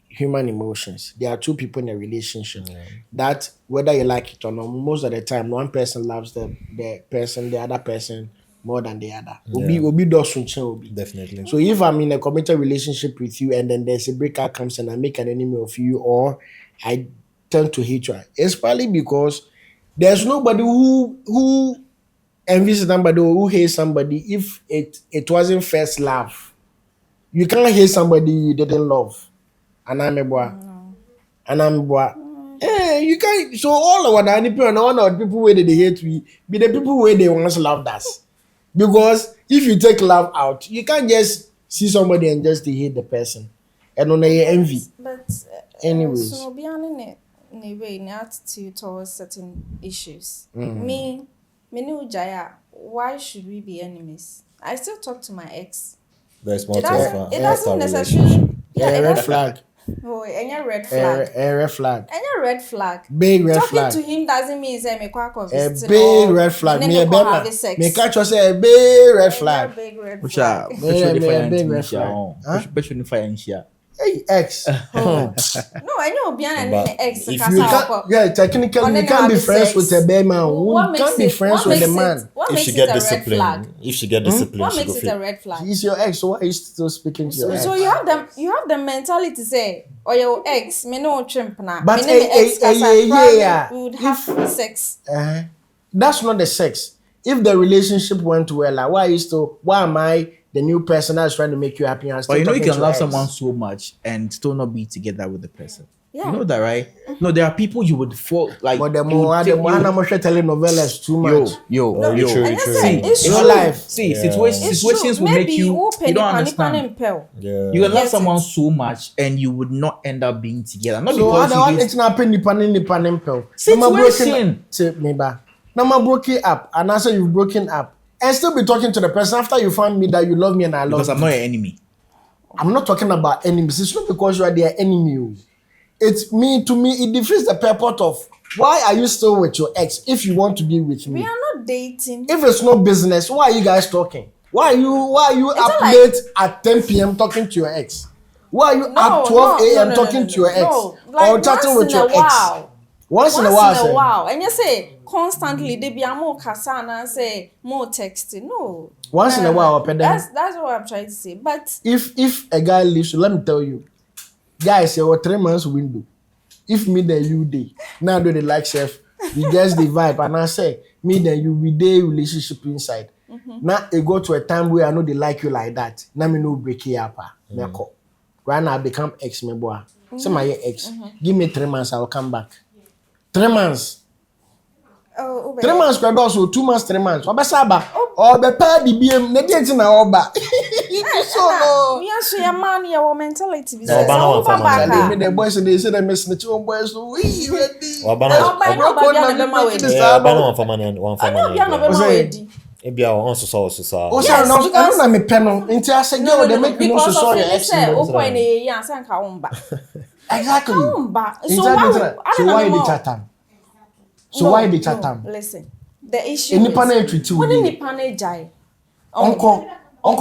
S1: human emotions. There are two people in a relationship that whether you like it or not, most of the time one person loves the other person more than the other. Obi does something, Obi.
S2: Definitely.
S1: So if I'm in a committed relationship with you and then there's a breakup comes and I make an enemy of you or I tend to hate you, it's probably because there's nobody who envies somebody or who hates somebody if it wasn't first love. You can't hate somebody you didn't love. And I'm a boy. And I'm a boy. You can't. So all of what people and all of the people where they hate we be the people where they once loved us. Because if you take love out, you can't just see somebody and just hate the person. And on a envy.
S4: But
S1: Anyways.
S4: so beyond in way in attitude towards certain issues.
S1: Mm.
S4: Me no Jaya, why should we be enemies? I still talk to my ex.
S2: There's more
S4: It
S2: to
S4: doesn't
S2: offer
S4: it
S2: after
S4: doesn't
S2: relationship.
S4: necessarily
S1: A
S4: it
S1: red
S4: doesn't-
S1: flag.
S4: Oh, and your red flag.
S1: A red flag.
S4: And your red flag.
S1: Big red
S4: Talking
S1: flag.
S4: to him doesn't mean say me kwa
S1: A
S4: visit
S1: big red flag. Me a bema. Me catch you say a big red flag.
S4: Big red
S3: Which
S4: flag.
S3: are
S1: Big red flag. Huh?
S3: Huh?
S1: Hey, ex.
S4: No, I know Bian
S2: But
S4: and ex.
S2: if
S1: You can't, yeah, technically you can't be friends with a bad man. You can't be friends with a man.
S4: What
S2: If
S4: makes
S2: she
S4: it
S2: get
S4: a red flag?
S2: discipline, if she get discipline,
S4: What
S2: she
S4: makes
S2: go
S4: it a
S2: fit.
S4: red flag?
S1: He's your ex, so why are you still speaking to your ex?
S4: So you have the mentality to say, or your ex, me no trimp na.
S1: But
S4: me name ex
S1: yeah, yeah.
S4: we would have sex.
S1: That's not the sex. If the relationship went well, like, why am I the new person that's trying to make you happy? And
S3: But you know you
S1: talking
S3: can
S1: to
S3: love
S1: ex?
S3: someone so much and still not be together with the person.
S4: Yeah.
S3: You know that, right? No, there are people you would fall like.
S1: But the
S3: it would
S1: more
S3: take
S1: I'm watching telenovelas too much.
S3: yo,
S2: No,
S3: yo.
S2: true,
S4: And
S2: true.
S4: you
S3: See,
S4: say it's
S1: in
S4: true.
S1: your life.
S3: See,
S2: Yeah.
S3: situations will
S4: Maybe
S3: make you.
S4: open
S3: You don't
S4: the
S3: understand.
S4: pill.
S2: Yeah.
S3: You can love
S4: Yes,
S3: someone
S4: it's-
S3: so much and you would not end up being together. Not
S1: So
S3: because
S1: other one
S3: you did.
S1: it's not penny pill.
S3: Situation.
S1: Now my broken up, and answer you've broken up, and still be talking to the person after you found me that you love me and I love
S3: Because
S1: you.
S3: I'm not your enemy.
S1: I'm not talking about enemies. It's not because you are their enemy. It's me. To me, it defeats the purpose of why are you still with your ex if you want to be with me.
S4: We are not dating.
S1: If it's no business, why are you guys talking? Why are you
S4: It's
S1: up
S4: not like-
S1: late at 10 p.m. talking to your ex? Why are you at 12 a.m. talking to your ex
S4: Like
S1: or chatting with your ex?
S4: while.
S1: Once in a while, say,
S4: And you say constantly they be a more kasana and say more texting. No.
S1: Once in a while, Pedem.
S4: That's what I'm trying to say. But
S1: if a guy leaves you, let me tell you, guys, your 3 months window. If me then you day, now do they like chef, you guess the vibe, and I say me then you we day relationship inside. Now it go to a time where I know they like you like that. Now me no break it up. Right now I become ex me boy. Say my ex. Give me 3 months, I will come back. 3 months. 3 months kura also 2 months, 3 months. Obasaba. Or be pay the BM. Ne dey na oba. So no.
S4: we are so your man, your mentality.
S2: No, but no one for money.
S1: Tell me the boys and they say they miss the two boys. So we ready.
S2: Wabana
S1: Yeah,
S2: one for money and one for money. Ebi a on so so.
S1: Oh,
S4: Yes,
S1: sorry, no, I
S4: because-
S1: don't know me pen on. Until I say, girl, they make me know so sorry. Exactly. So why the chatham? So why the chatham?
S4: Listen, the issue
S1: Any
S4: is
S1: panel treat you.
S4: when any panel jai.
S1: Uncle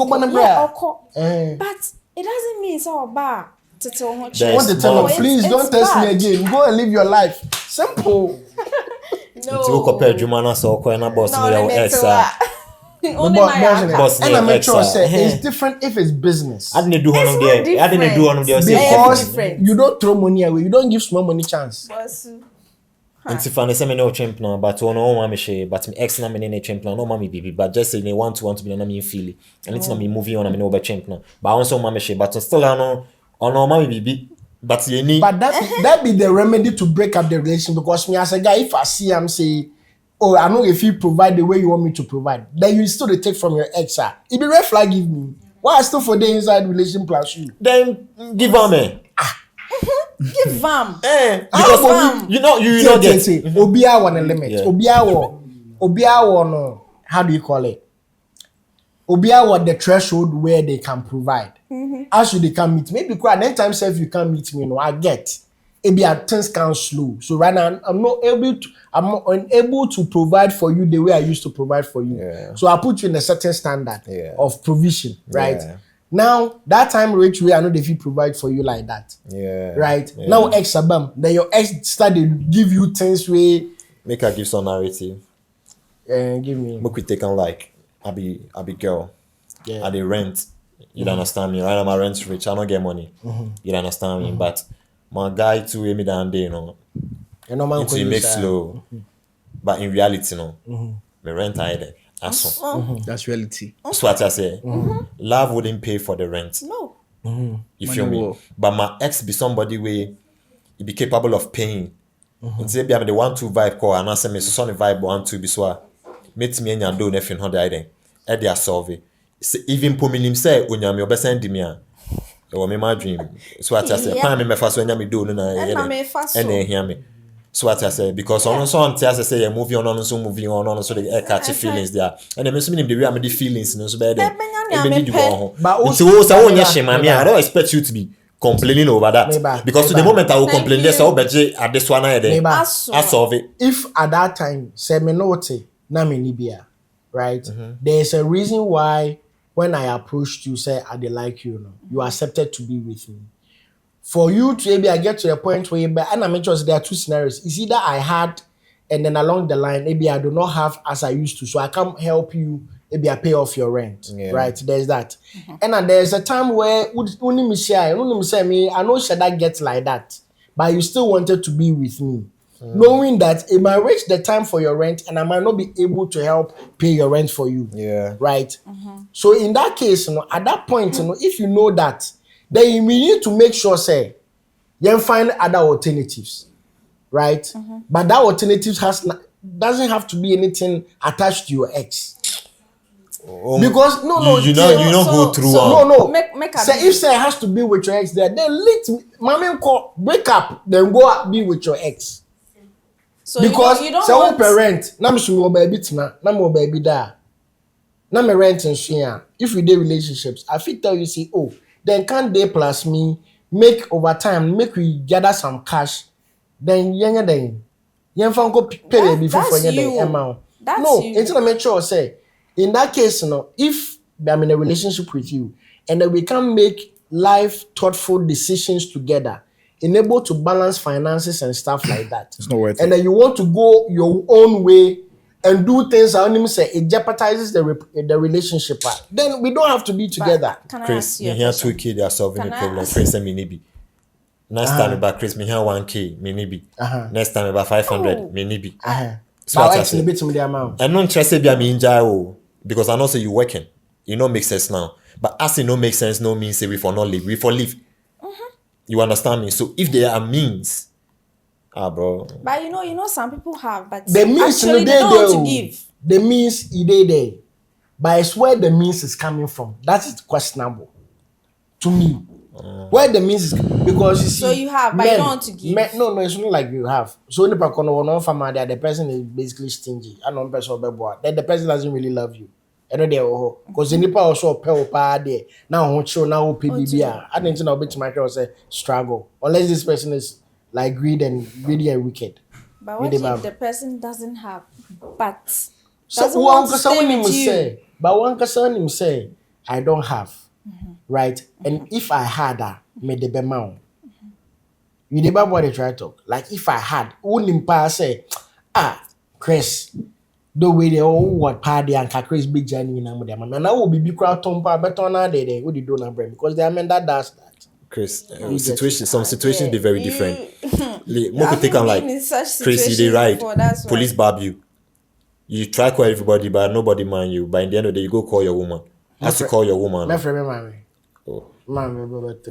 S1: Banabra.
S4: Yeah, uncle.
S1: Eh.
S4: But it doesn't mean it's all bad. To tell her
S2: There's
S1: Want to tell
S2: more.
S1: them, please don't test me again. Go and live your life. Simple.
S2: Nti wo compare adwuma na so ko na boss
S4: No,
S2: no your
S4: no,
S2: ex
S4: no,
S2: a.
S4: only
S1: But
S4: my
S1: boss,
S4: account.
S2: Boss
S1: and I
S2: name
S1: make
S2: ex,
S1: sure say
S2: eh.
S1: it's different if it's business.
S2: I didn't do one of
S4: It's
S2: there.
S4: not
S2: I didn't do one of there.
S4: different.
S1: Because
S4: different.
S1: you don't throw money away. You don't give small money chance.
S4: Bosu.
S2: Nti fa ne se me no champion but one on ma me share but me ex na me ne champion no ma me bibi but just say ne want to be na me feel it. And it's na me moving on na me no be champion. But I also ma me share but still no on ma me bibi. But you need
S1: But that be the remedy to break up the relation. Because me as a guy, if I see him say, oh, I know if you provide the way you want me to provide, then you still take from your ex. It be red flag give me. Why I still for the inside relation plus you?
S2: then give her me.
S4: Give them.
S2: Because you know you don't get
S1: Obia one a limit.
S2: Yeah.
S1: Obia no. How do you call it? Obia what the threshold where they can provide. As you they can meet, maybe quite anytime self you can't meet me, no, I get. Maybe things can slow. So right now I'm not unable to provide for you the way I used to provide for you.
S2: Yeah.
S1: So I put you in a certain standard of provision, right?
S2: Yeah.
S1: Now that time rich way I know if you provide for you like that.
S2: yeah.
S1: Right?
S2: Yeah.
S1: Now ex abam, then your ex started give you things way
S2: Make her give some narrative.
S1: give me.
S2: Make we take on like I be girl.
S1: Yeah.
S2: I dey rent. You don't understand me, right? I'm a rent rich. I don't get money. You don't understand me, but my guy too weigh me down there, you know.
S1: You know man
S2: Into it make slow, but in reality, no. Me rent either. That's all.
S3: That's reality.
S2: That's what I say. Love wouldn't pay for the rent.
S4: No.
S2: You feel
S3: Money
S2: me?
S3: will.
S2: But my ex be somebody where he be capable of paying. Nti be am the 1-2 vibe call and I say me so the vibe 1-2 be so. Meet me and do nothing how they they are solve. Even pominim say onyame obesend me a or me my dream. So what I say, pan me first when me do no na and hear me. So what I say, because on so on I say moving on so moving on so they catch feelings there. And them so meaning the way am the feelings no so bad. But so won shame me I don't expect you to be complaining over that. Because to the moment I will complain this I will be at this one I solve it.
S1: If at that time say me note na me nibia, right? There's a reason why when I approached you, say I dey like you, you accepted to be with me. For you to maybe I get to a point where and I mentioned there are two scenarios. It's either I had and then along the line, maybe I do not have as I used to. So I can't help you, maybe I pay off your rent. Right? There's that. And then there's a time where only me say I know should I get like that, but you still wanted to be with me. Knowing that it might reach the time for your rent and I might not be able to help pay your rent for you.
S2: Yeah.
S1: Right? So in that case, at that point, if you know that, then you need to make sure, say, you find other alternatives. Right? But that alternative doesn't have to be anything attached to your ex. Because
S2: you don't go through
S1: say if say it has to be with your ex there, then let call break up, then go be with your ex.
S4: So
S1: because
S4: you don't
S1: say
S4: want
S1: parent na me so baby tina na me baby da na me rent and share. If we dey relationships I fit tell you say then can they plus me make over time make we gather some cash then yen fan go pay before for the amount. No, it's not make sure say in that case if I'm in a relationship with you and then we can make life thoughtful decisions together, enable to balance finances and stuff like that.
S3: It's not worth
S1: and
S3: it.
S1: then you want to go your own way and do things I only say it jeopardizes the relationship, then we don't have to be together.
S2: Chris, me here 2K they are solving the problem. Chris and me nibi. Next time about Chris, me here 1K, me nibi. Next time about 500, me nibi.
S1: So I actually bit me the amount.
S2: And no interest be me inja because I know say you working. You know make sense now. But as it no make sense, no means say we for not live. We for live. You understand me? So if there are means, bro.
S4: But you know, some people have, but
S1: the means
S4: actually they don't want to give.
S1: The means there. But it's where the means is coming from. That is questionable to me. Where the means is because you see.
S4: So you have, but you don't want to give.
S1: No, it's not like you have. So the person is basically stingy. I know person then the person doesn't really love you. I know they because the nipa also pay there. Now now PBB. I didn't know bit my say struggle. Unless this person is like greedy and wicked.
S4: But what if the person doesn't have but
S1: so
S4: want to stay with you?
S1: One person say I don't have. Right? And if I had me the bemao. You never what they try to talk. Like if I had, wouldn't say, Chris, the way they all what party and Chris big journey in them. And I will be crowd tompa better on day. What you do now, because they are men that does that.
S2: Chris, some situations be very different. More take on like Chris, you did right. Police barb you. You try call everybody, but nobody mind you. By the end of the day, you go call your woman. Has to call your woman.
S1: My friend, mommy.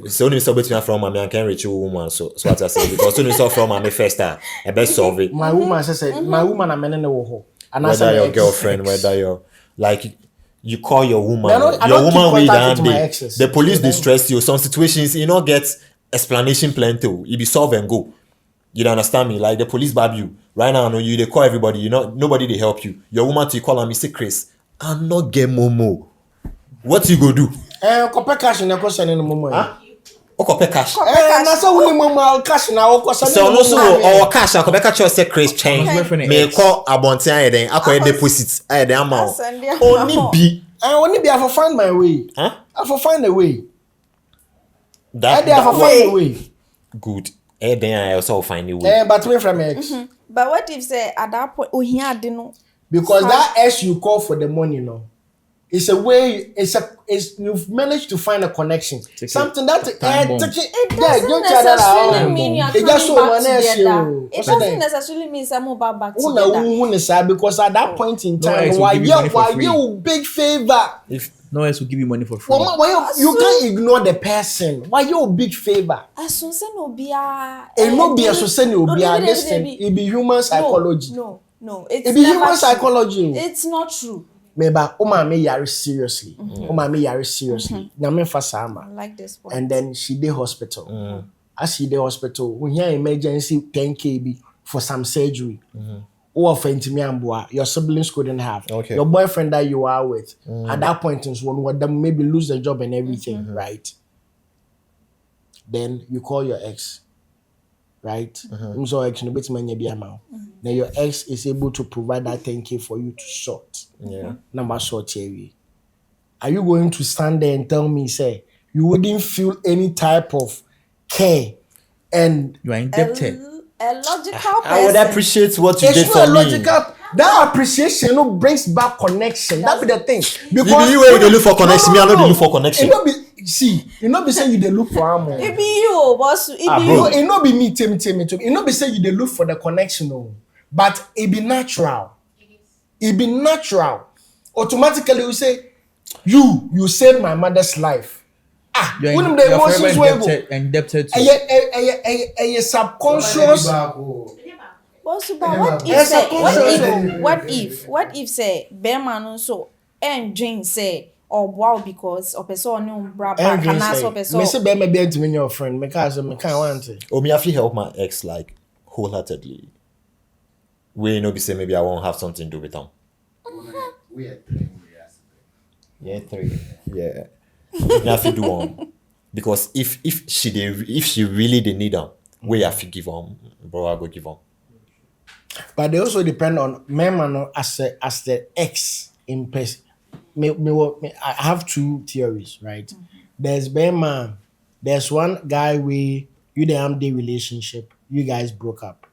S2: So when you saw between from mommy, I can't reach your woman. So what I say because when you saw from mommy first time, I best solve it.
S1: My woman said, my woman I'm in the wall. And
S2: whether your girlfriend, whether your like you call your woman, your woman way down there. The police distress you. Some situations you not get explanation plenty. You be solve and go. You don't understand me? Like the police barb you right now. I know you. They call everybody. You know nobody they help you. Your woman to call and me say Chris, I'm not get momo. What you go do?
S1: Copy cash in the question in the moment.
S2: Copy cash.
S1: Na so we mama cash na o question.
S2: So no so or cash na copy cash say Chris change. Me call abontin aye den akoy deposit aye den amount. Only be I for find my way. I for find a way. That
S1: I for find a way.
S2: Good. Then I also find a way.
S1: But me from ex.
S4: But what if say at that point here didn't
S1: because that ex you call for the money it's a way. It's you've managed to find a connection. Something that
S4: it doesn't necessarily mean you're coming back together. It doesn't necessarily mean some back together.
S1: Because at that point in time, why you big favor?
S3: If no else will give you money for free.
S1: Why you can't ignore the person? Why you big favor?
S4: Asunse no be a.
S1: It no be asunse no be a. Listen, it be human psychology.
S4: No.
S1: It be human psychology.
S4: It's not true.
S1: Meba, me yari seriously. Me yari seriously. Nyame fa saa ma.
S4: I like this one.
S1: And then she did hospital. As she did hospital, we hear emergency 10K be for some surgery. Or for intimiambua, your siblings couldn't have.
S2: Okay.
S1: Your boyfriend that you are with at that point in one them maybe lose the job and everything, right? Then you call your ex, right? So ex no bit many be amount. Then your ex is able to provide that 10K for you to sort.
S2: Yeah.
S1: Number sort here. Are you going to stand there and tell me, say, you wouldn't feel any type of care and
S3: You are indebted.
S4: A logical person.
S2: I would appreciate what you did
S1: it's
S2: for
S1: not
S2: me.
S1: logical. That appreciation no brings back connection. That be the thing.
S2: Because you where they look for connection, me I know they look for connection.
S1: It not be see. It not be saying you they look for ammo.
S4: It be you, boss. It be
S2: bro.
S1: No,
S4: you.
S1: it not be me. It not be saying you they look for the connection. No, but it be natural. It be natural. Automatically we say, you saved my mother's life.
S3: You're
S1: One of the emotions where go.
S3: indebted to.
S1: A subconscious.
S4: Boss, but what if
S1: Yes,
S4: say?
S1: of course.
S4: What if say? Bear so and Jane say or wow because or person no bra back and ask or person.
S1: Me say be me be to your friend. Me can't want it.
S2: Oh, me have to help my ex like wholeheartedly. We no be say maybe I won't have something to do with them. Yeah, 3. Yeah. Me have to do one. Because if she really they need them, we have to give them, bro. I go give them.
S1: But they also depend on men as the ex in person. I have 2 theories, right? There's man. There's one guy where you the day relationship, you guys broke up.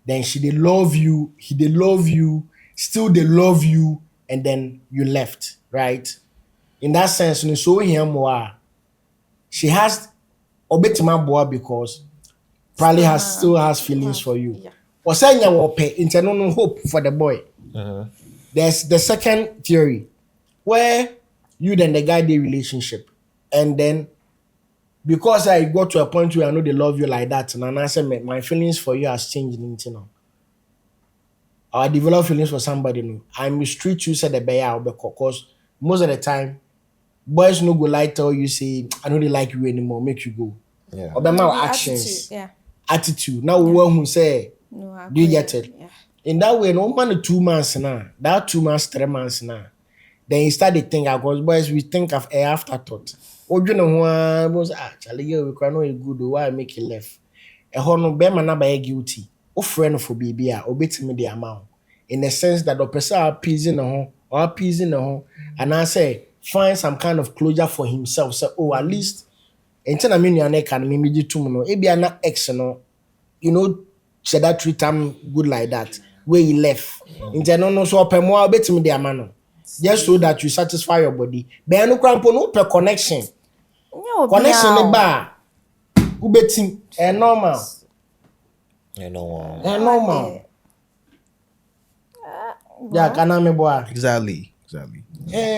S1: Then she they love you, he they love you, still they love you, and then you left, right? In that sense, no so him more. She has obetima boa because probably still has feelings for you.
S4: Yeah.
S1: Or saying you will pay internal hope for the boy. There's the second theory where you then the guy the relationship, and then because I got to a point where I know they love you like that, and I said my feelings for you has changed, you know. Or I develop feelings for somebody new. I mistreat you, said the bear because most of the time, boys no go like tell you say I don't really like you anymore, make you go.
S2: Yeah.
S1: Or my
S4: The
S1: actions,
S4: attitude,
S1: attitude. Now we want who say,
S4: No, I
S1: do you
S4: agree.
S1: get it?
S4: Yeah.
S1: In that way, no man 2 months now. That 2 months, 3 months now. Then you start to think, because boys, we think of a afterthought. Oh, you know, was actually you can know it good. Why make it left? A honor be man by guilty. Oh, friend for baby, or bit me the amount. In the sense that the person are appeasing the home or appeasing the home, and I say find some kind of closure for himself. So, oh, at least until I mean your neck and maybe 2 months. Maybe I'm not ex, you know, said that treat him good like that. Where he left. No, so open more bit me the amount. Just so that you satisfy your body. But no crampo no per connection.
S4: No,
S1: Connection
S4: biao.
S1: ne ba. Who betting normal.
S2: You know.
S1: Normal. Yeah, can I me boy?
S3: Exactly.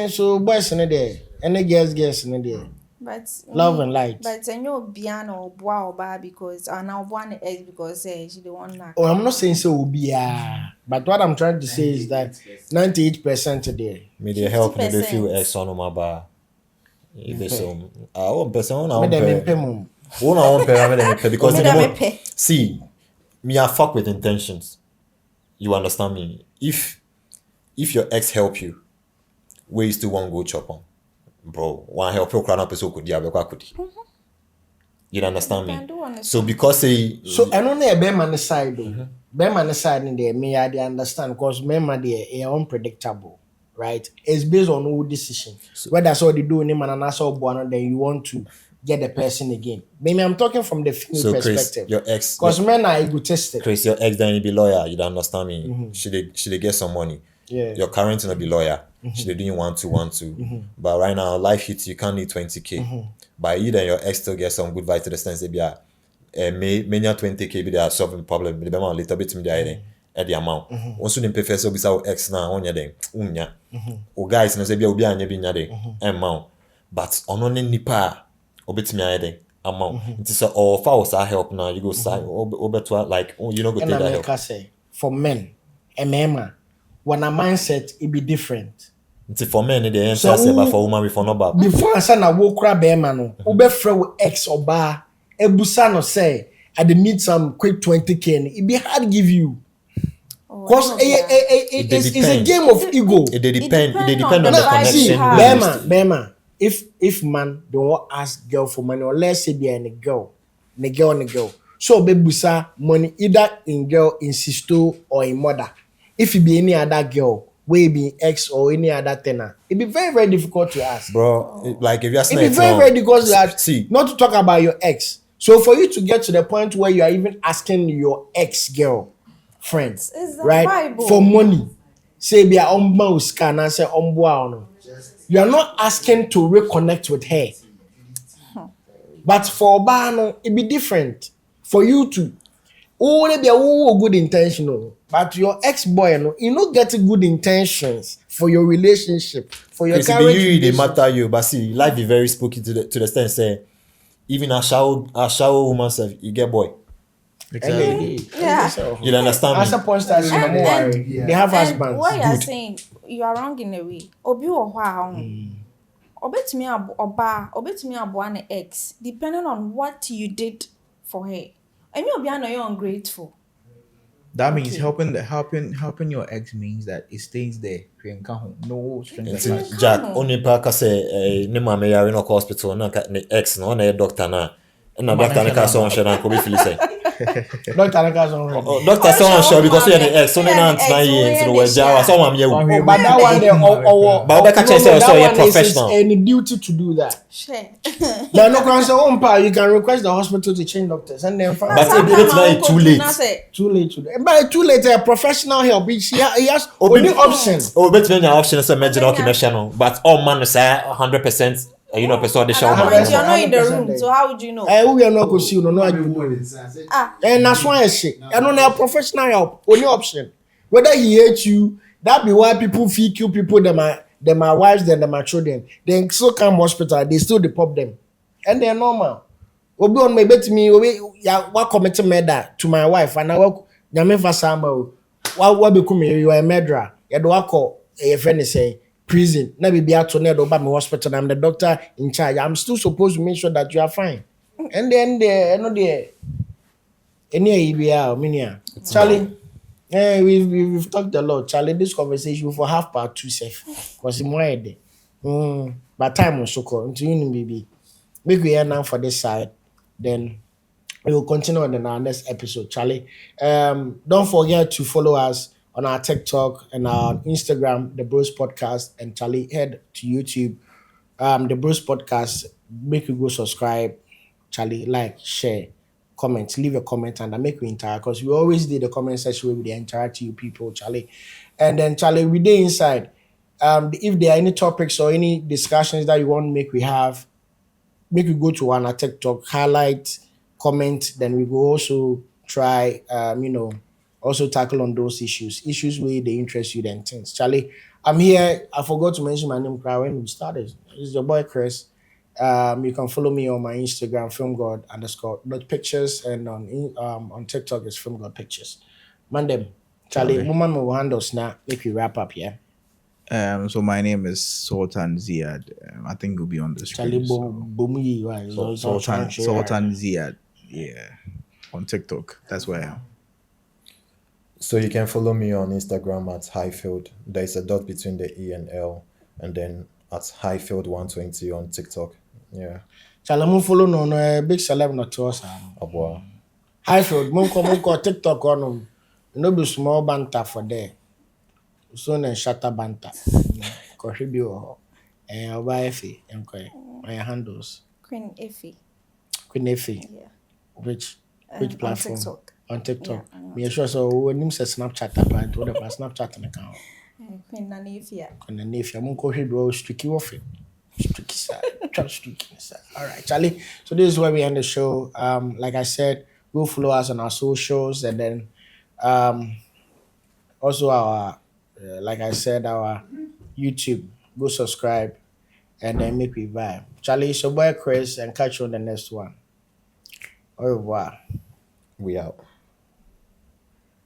S1: So boys in there. Any girls in there.
S4: But
S1: Love and light.
S4: But you biano or boa or ba because now one is because she the one that.
S1: Oh, I'm not saying so be but what I'm trying to say is that 98% there.
S2: Me they help me they feel
S4: 50%.
S2: ex on my bar. If they so I want person
S1: Me
S2: on
S1: dem pay mum.
S2: because
S4: Me
S2: they
S4: dem
S2: don't
S4: pay.
S2: see me I fuck with intentions. You understand me? If your ex help you, where you still want go chop on, bro, one help you crown up so could could. You understand
S4: I do
S2: me?
S4: understand.
S2: So because say
S1: So I don't know a bear side though. Bear side in there, me I dey understand because men they are unpredictable, right? It's based on all decision. Whether that's all they do in man and that's all born, then you want to get the person again. Maybe I'm talking from the female
S2: so Chris,
S1: perspective.
S2: your ex
S1: Because men are egotistic.
S2: Chris, your ex then be lawyer, you don't understand me. Should they get some money?
S1: Yeah.
S2: Your current gonna be lawyer. Should they doing 1-2-1-2? But right now life hits you can't need 20K. But you then your ex still get some good vibes to the sense they be many 20K be they are solving problem. They be a little bit to me at the amount. Once you pay first, be our ex now on your day. O guys no say be obi anya be nyade amount. But on only nipa obetimi ayede amount. It is all for us help now. You go side obeto like you know go take
S1: And
S2: that
S1: America
S2: help.
S1: say for men, a man, when a mindset it be different.
S2: It's for men the answer
S1: So,
S2: say, but for woman we for no bab.
S1: before I na wo kra be man no, wo be frɛ wo ex oba, ebusa no say I dey need some quick 20k. It be hard give you. Cause it's a game of ego.
S2: It depend on
S4: the
S2: the
S4: vibe
S2: connection.
S4: you have.
S1: Bema, if man don't want ask girl for money, or let's say be a girl. So bebusa money either in girl in sister or in mother. If it be any other girl, way be ex or any other tenor, it be very, very difficult to ask.
S2: Bro, like if you're
S1: It be very, very difficult to ask.
S2: See,
S1: Not to talk about your ex. So for you to get to the point where you are even asking your ex girl friends,
S4: It's the
S1: right,
S4: Bible.
S1: for money, say be a scan and say no. You are not asking to reconnect with her. But for Obano, it be different. For you to only be a good intention, but your ex-boy, no, you not get good intentions for your relationship, for your
S2: it's
S1: current
S2: be you they
S1: relationship.
S2: matter you, but see, life is very spooky to the extent say even a shower woman self, you get boy.
S3: Exactly.
S4: Yeah.
S2: You understand me?
S1: As a point that they have
S4: And
S1: husbands.
S4: what you are
S2: Good.
S4: saying, you are wrong in a way. Obi or wow. Obetumi abo an ex, depending on what you did for her. And you be you're ungrateful.
S3: That means
S4: Okay.
S3: helping your ex means that it stays there. No strings
S2: Nti,
S3: attached.
S2: Jack, only parka say ne mama yare no hospital na ka ne ex no na doctor na. Na doctor na ka so on share na ko be feel say.
S1: Doctor Anaka's on record.
S2: Doctor say on share because you the ex so na na years no we jawa so am you.
S1: But that one there,
S2: But Obeka can say also you're professional.
S1: Any duty to do that.
S4: Share.
S1: But no can say, you can request the hospital to change doctors and then
S2: But
S1: find
S2: it's not too late.
S1: too late. But too late, professional help. He has only option.
S2: Oh, bet me your option so imagine okay me share no. But all man say 100% you know person the
S4: At
S2: show
S4: that
S2: man.
S4: point, you're not in the
S1: 100%
S4: room, so how would you know?
S1: We are not going to see you. No, I do. And that's why I say, I don't have professional help. Only option. Whether he hates you, that be why people feel kill people. Them are wives, then them are children. Then still come hospital, they still depop them, and they're normal. Obi on my bet me, what committed murder to my wife, and I work. Nyame Sama, what become you are a murderer? You do call a friend say prison. Now be out to near about my hospital. I'm the doctor in charge. I'm still supposed to make sure that you are fine. And then any minia. Charlie, we've talked a lot. Charlie, this conversation for half part 2 safe. Because in my day. But time was so cool. Until you baby. Make we now for this side. Then we will continue on in our next episode, Charlie. Don't forget to follow us on our TikTok and our Instagram, the Bros Podcast, and Charlie, head to YouTube, the Bros Podcast. Make you go subscribe, Charlie, like, share, comment, leave a comment, and make we interact because we always do the comment section where we interact to you people, Charlie. And then Charlie, we day inside. If there are any topics or any discussions that you want to make, we have. Make you go to our TikTok, highlight, comment, then we will also try, also tackle on those issues where they interest you then things. Charlie, I'm here. I forgot to mention my name when we started. It's your boy Chris. You can follow me on my Instagram, filmgod_pictures, and on TikTok it's filmgodpictures. Mandem, Charlie, woman will handle snap. Make we wrap up, yeah.
S3: So my name is Sultan Ziad. I think it'll be on the
S1: Charlie,
S3: screen.
S1: Bomi, right?
S3: Sultan Ziad. Yeah. On TikTok. That's where I am.
S2: So you can follow me on Instagram at Highfield. There's a dot between the E and L, and then at Highfield120 on TikTok. Yeah.
S1: Charlie, mo follow no big celeb not to us.
S2: Abwa.
S1: Highfield, mo ko TikTok on them. No be small banter for there. So na shatter banter. Contribute Oba Efe, my handles.
S4: Queen Effie.
S1: Queen Efe.
S4: Yeah.
S1: Which
S4: On
S1: platform?
S4: TikTok.
S1: On TikTok.
S4: Yeah,
S1: Me sure so when him say Snapchat apart, what the Snapchat an account.
S4: Queen NanaEfya.
S1: And then if you mo ko hwe streaky off it. Streaky side. Trap streaky side. All right, Charlie. So this is where we end the show. Like I said, go follow us on our socials and then also our like I said, our YouTube. Go subscribe and then make we vibe. Charlie, it's your boy Chris and catch you on the next one. Au revoir.
S2: We out.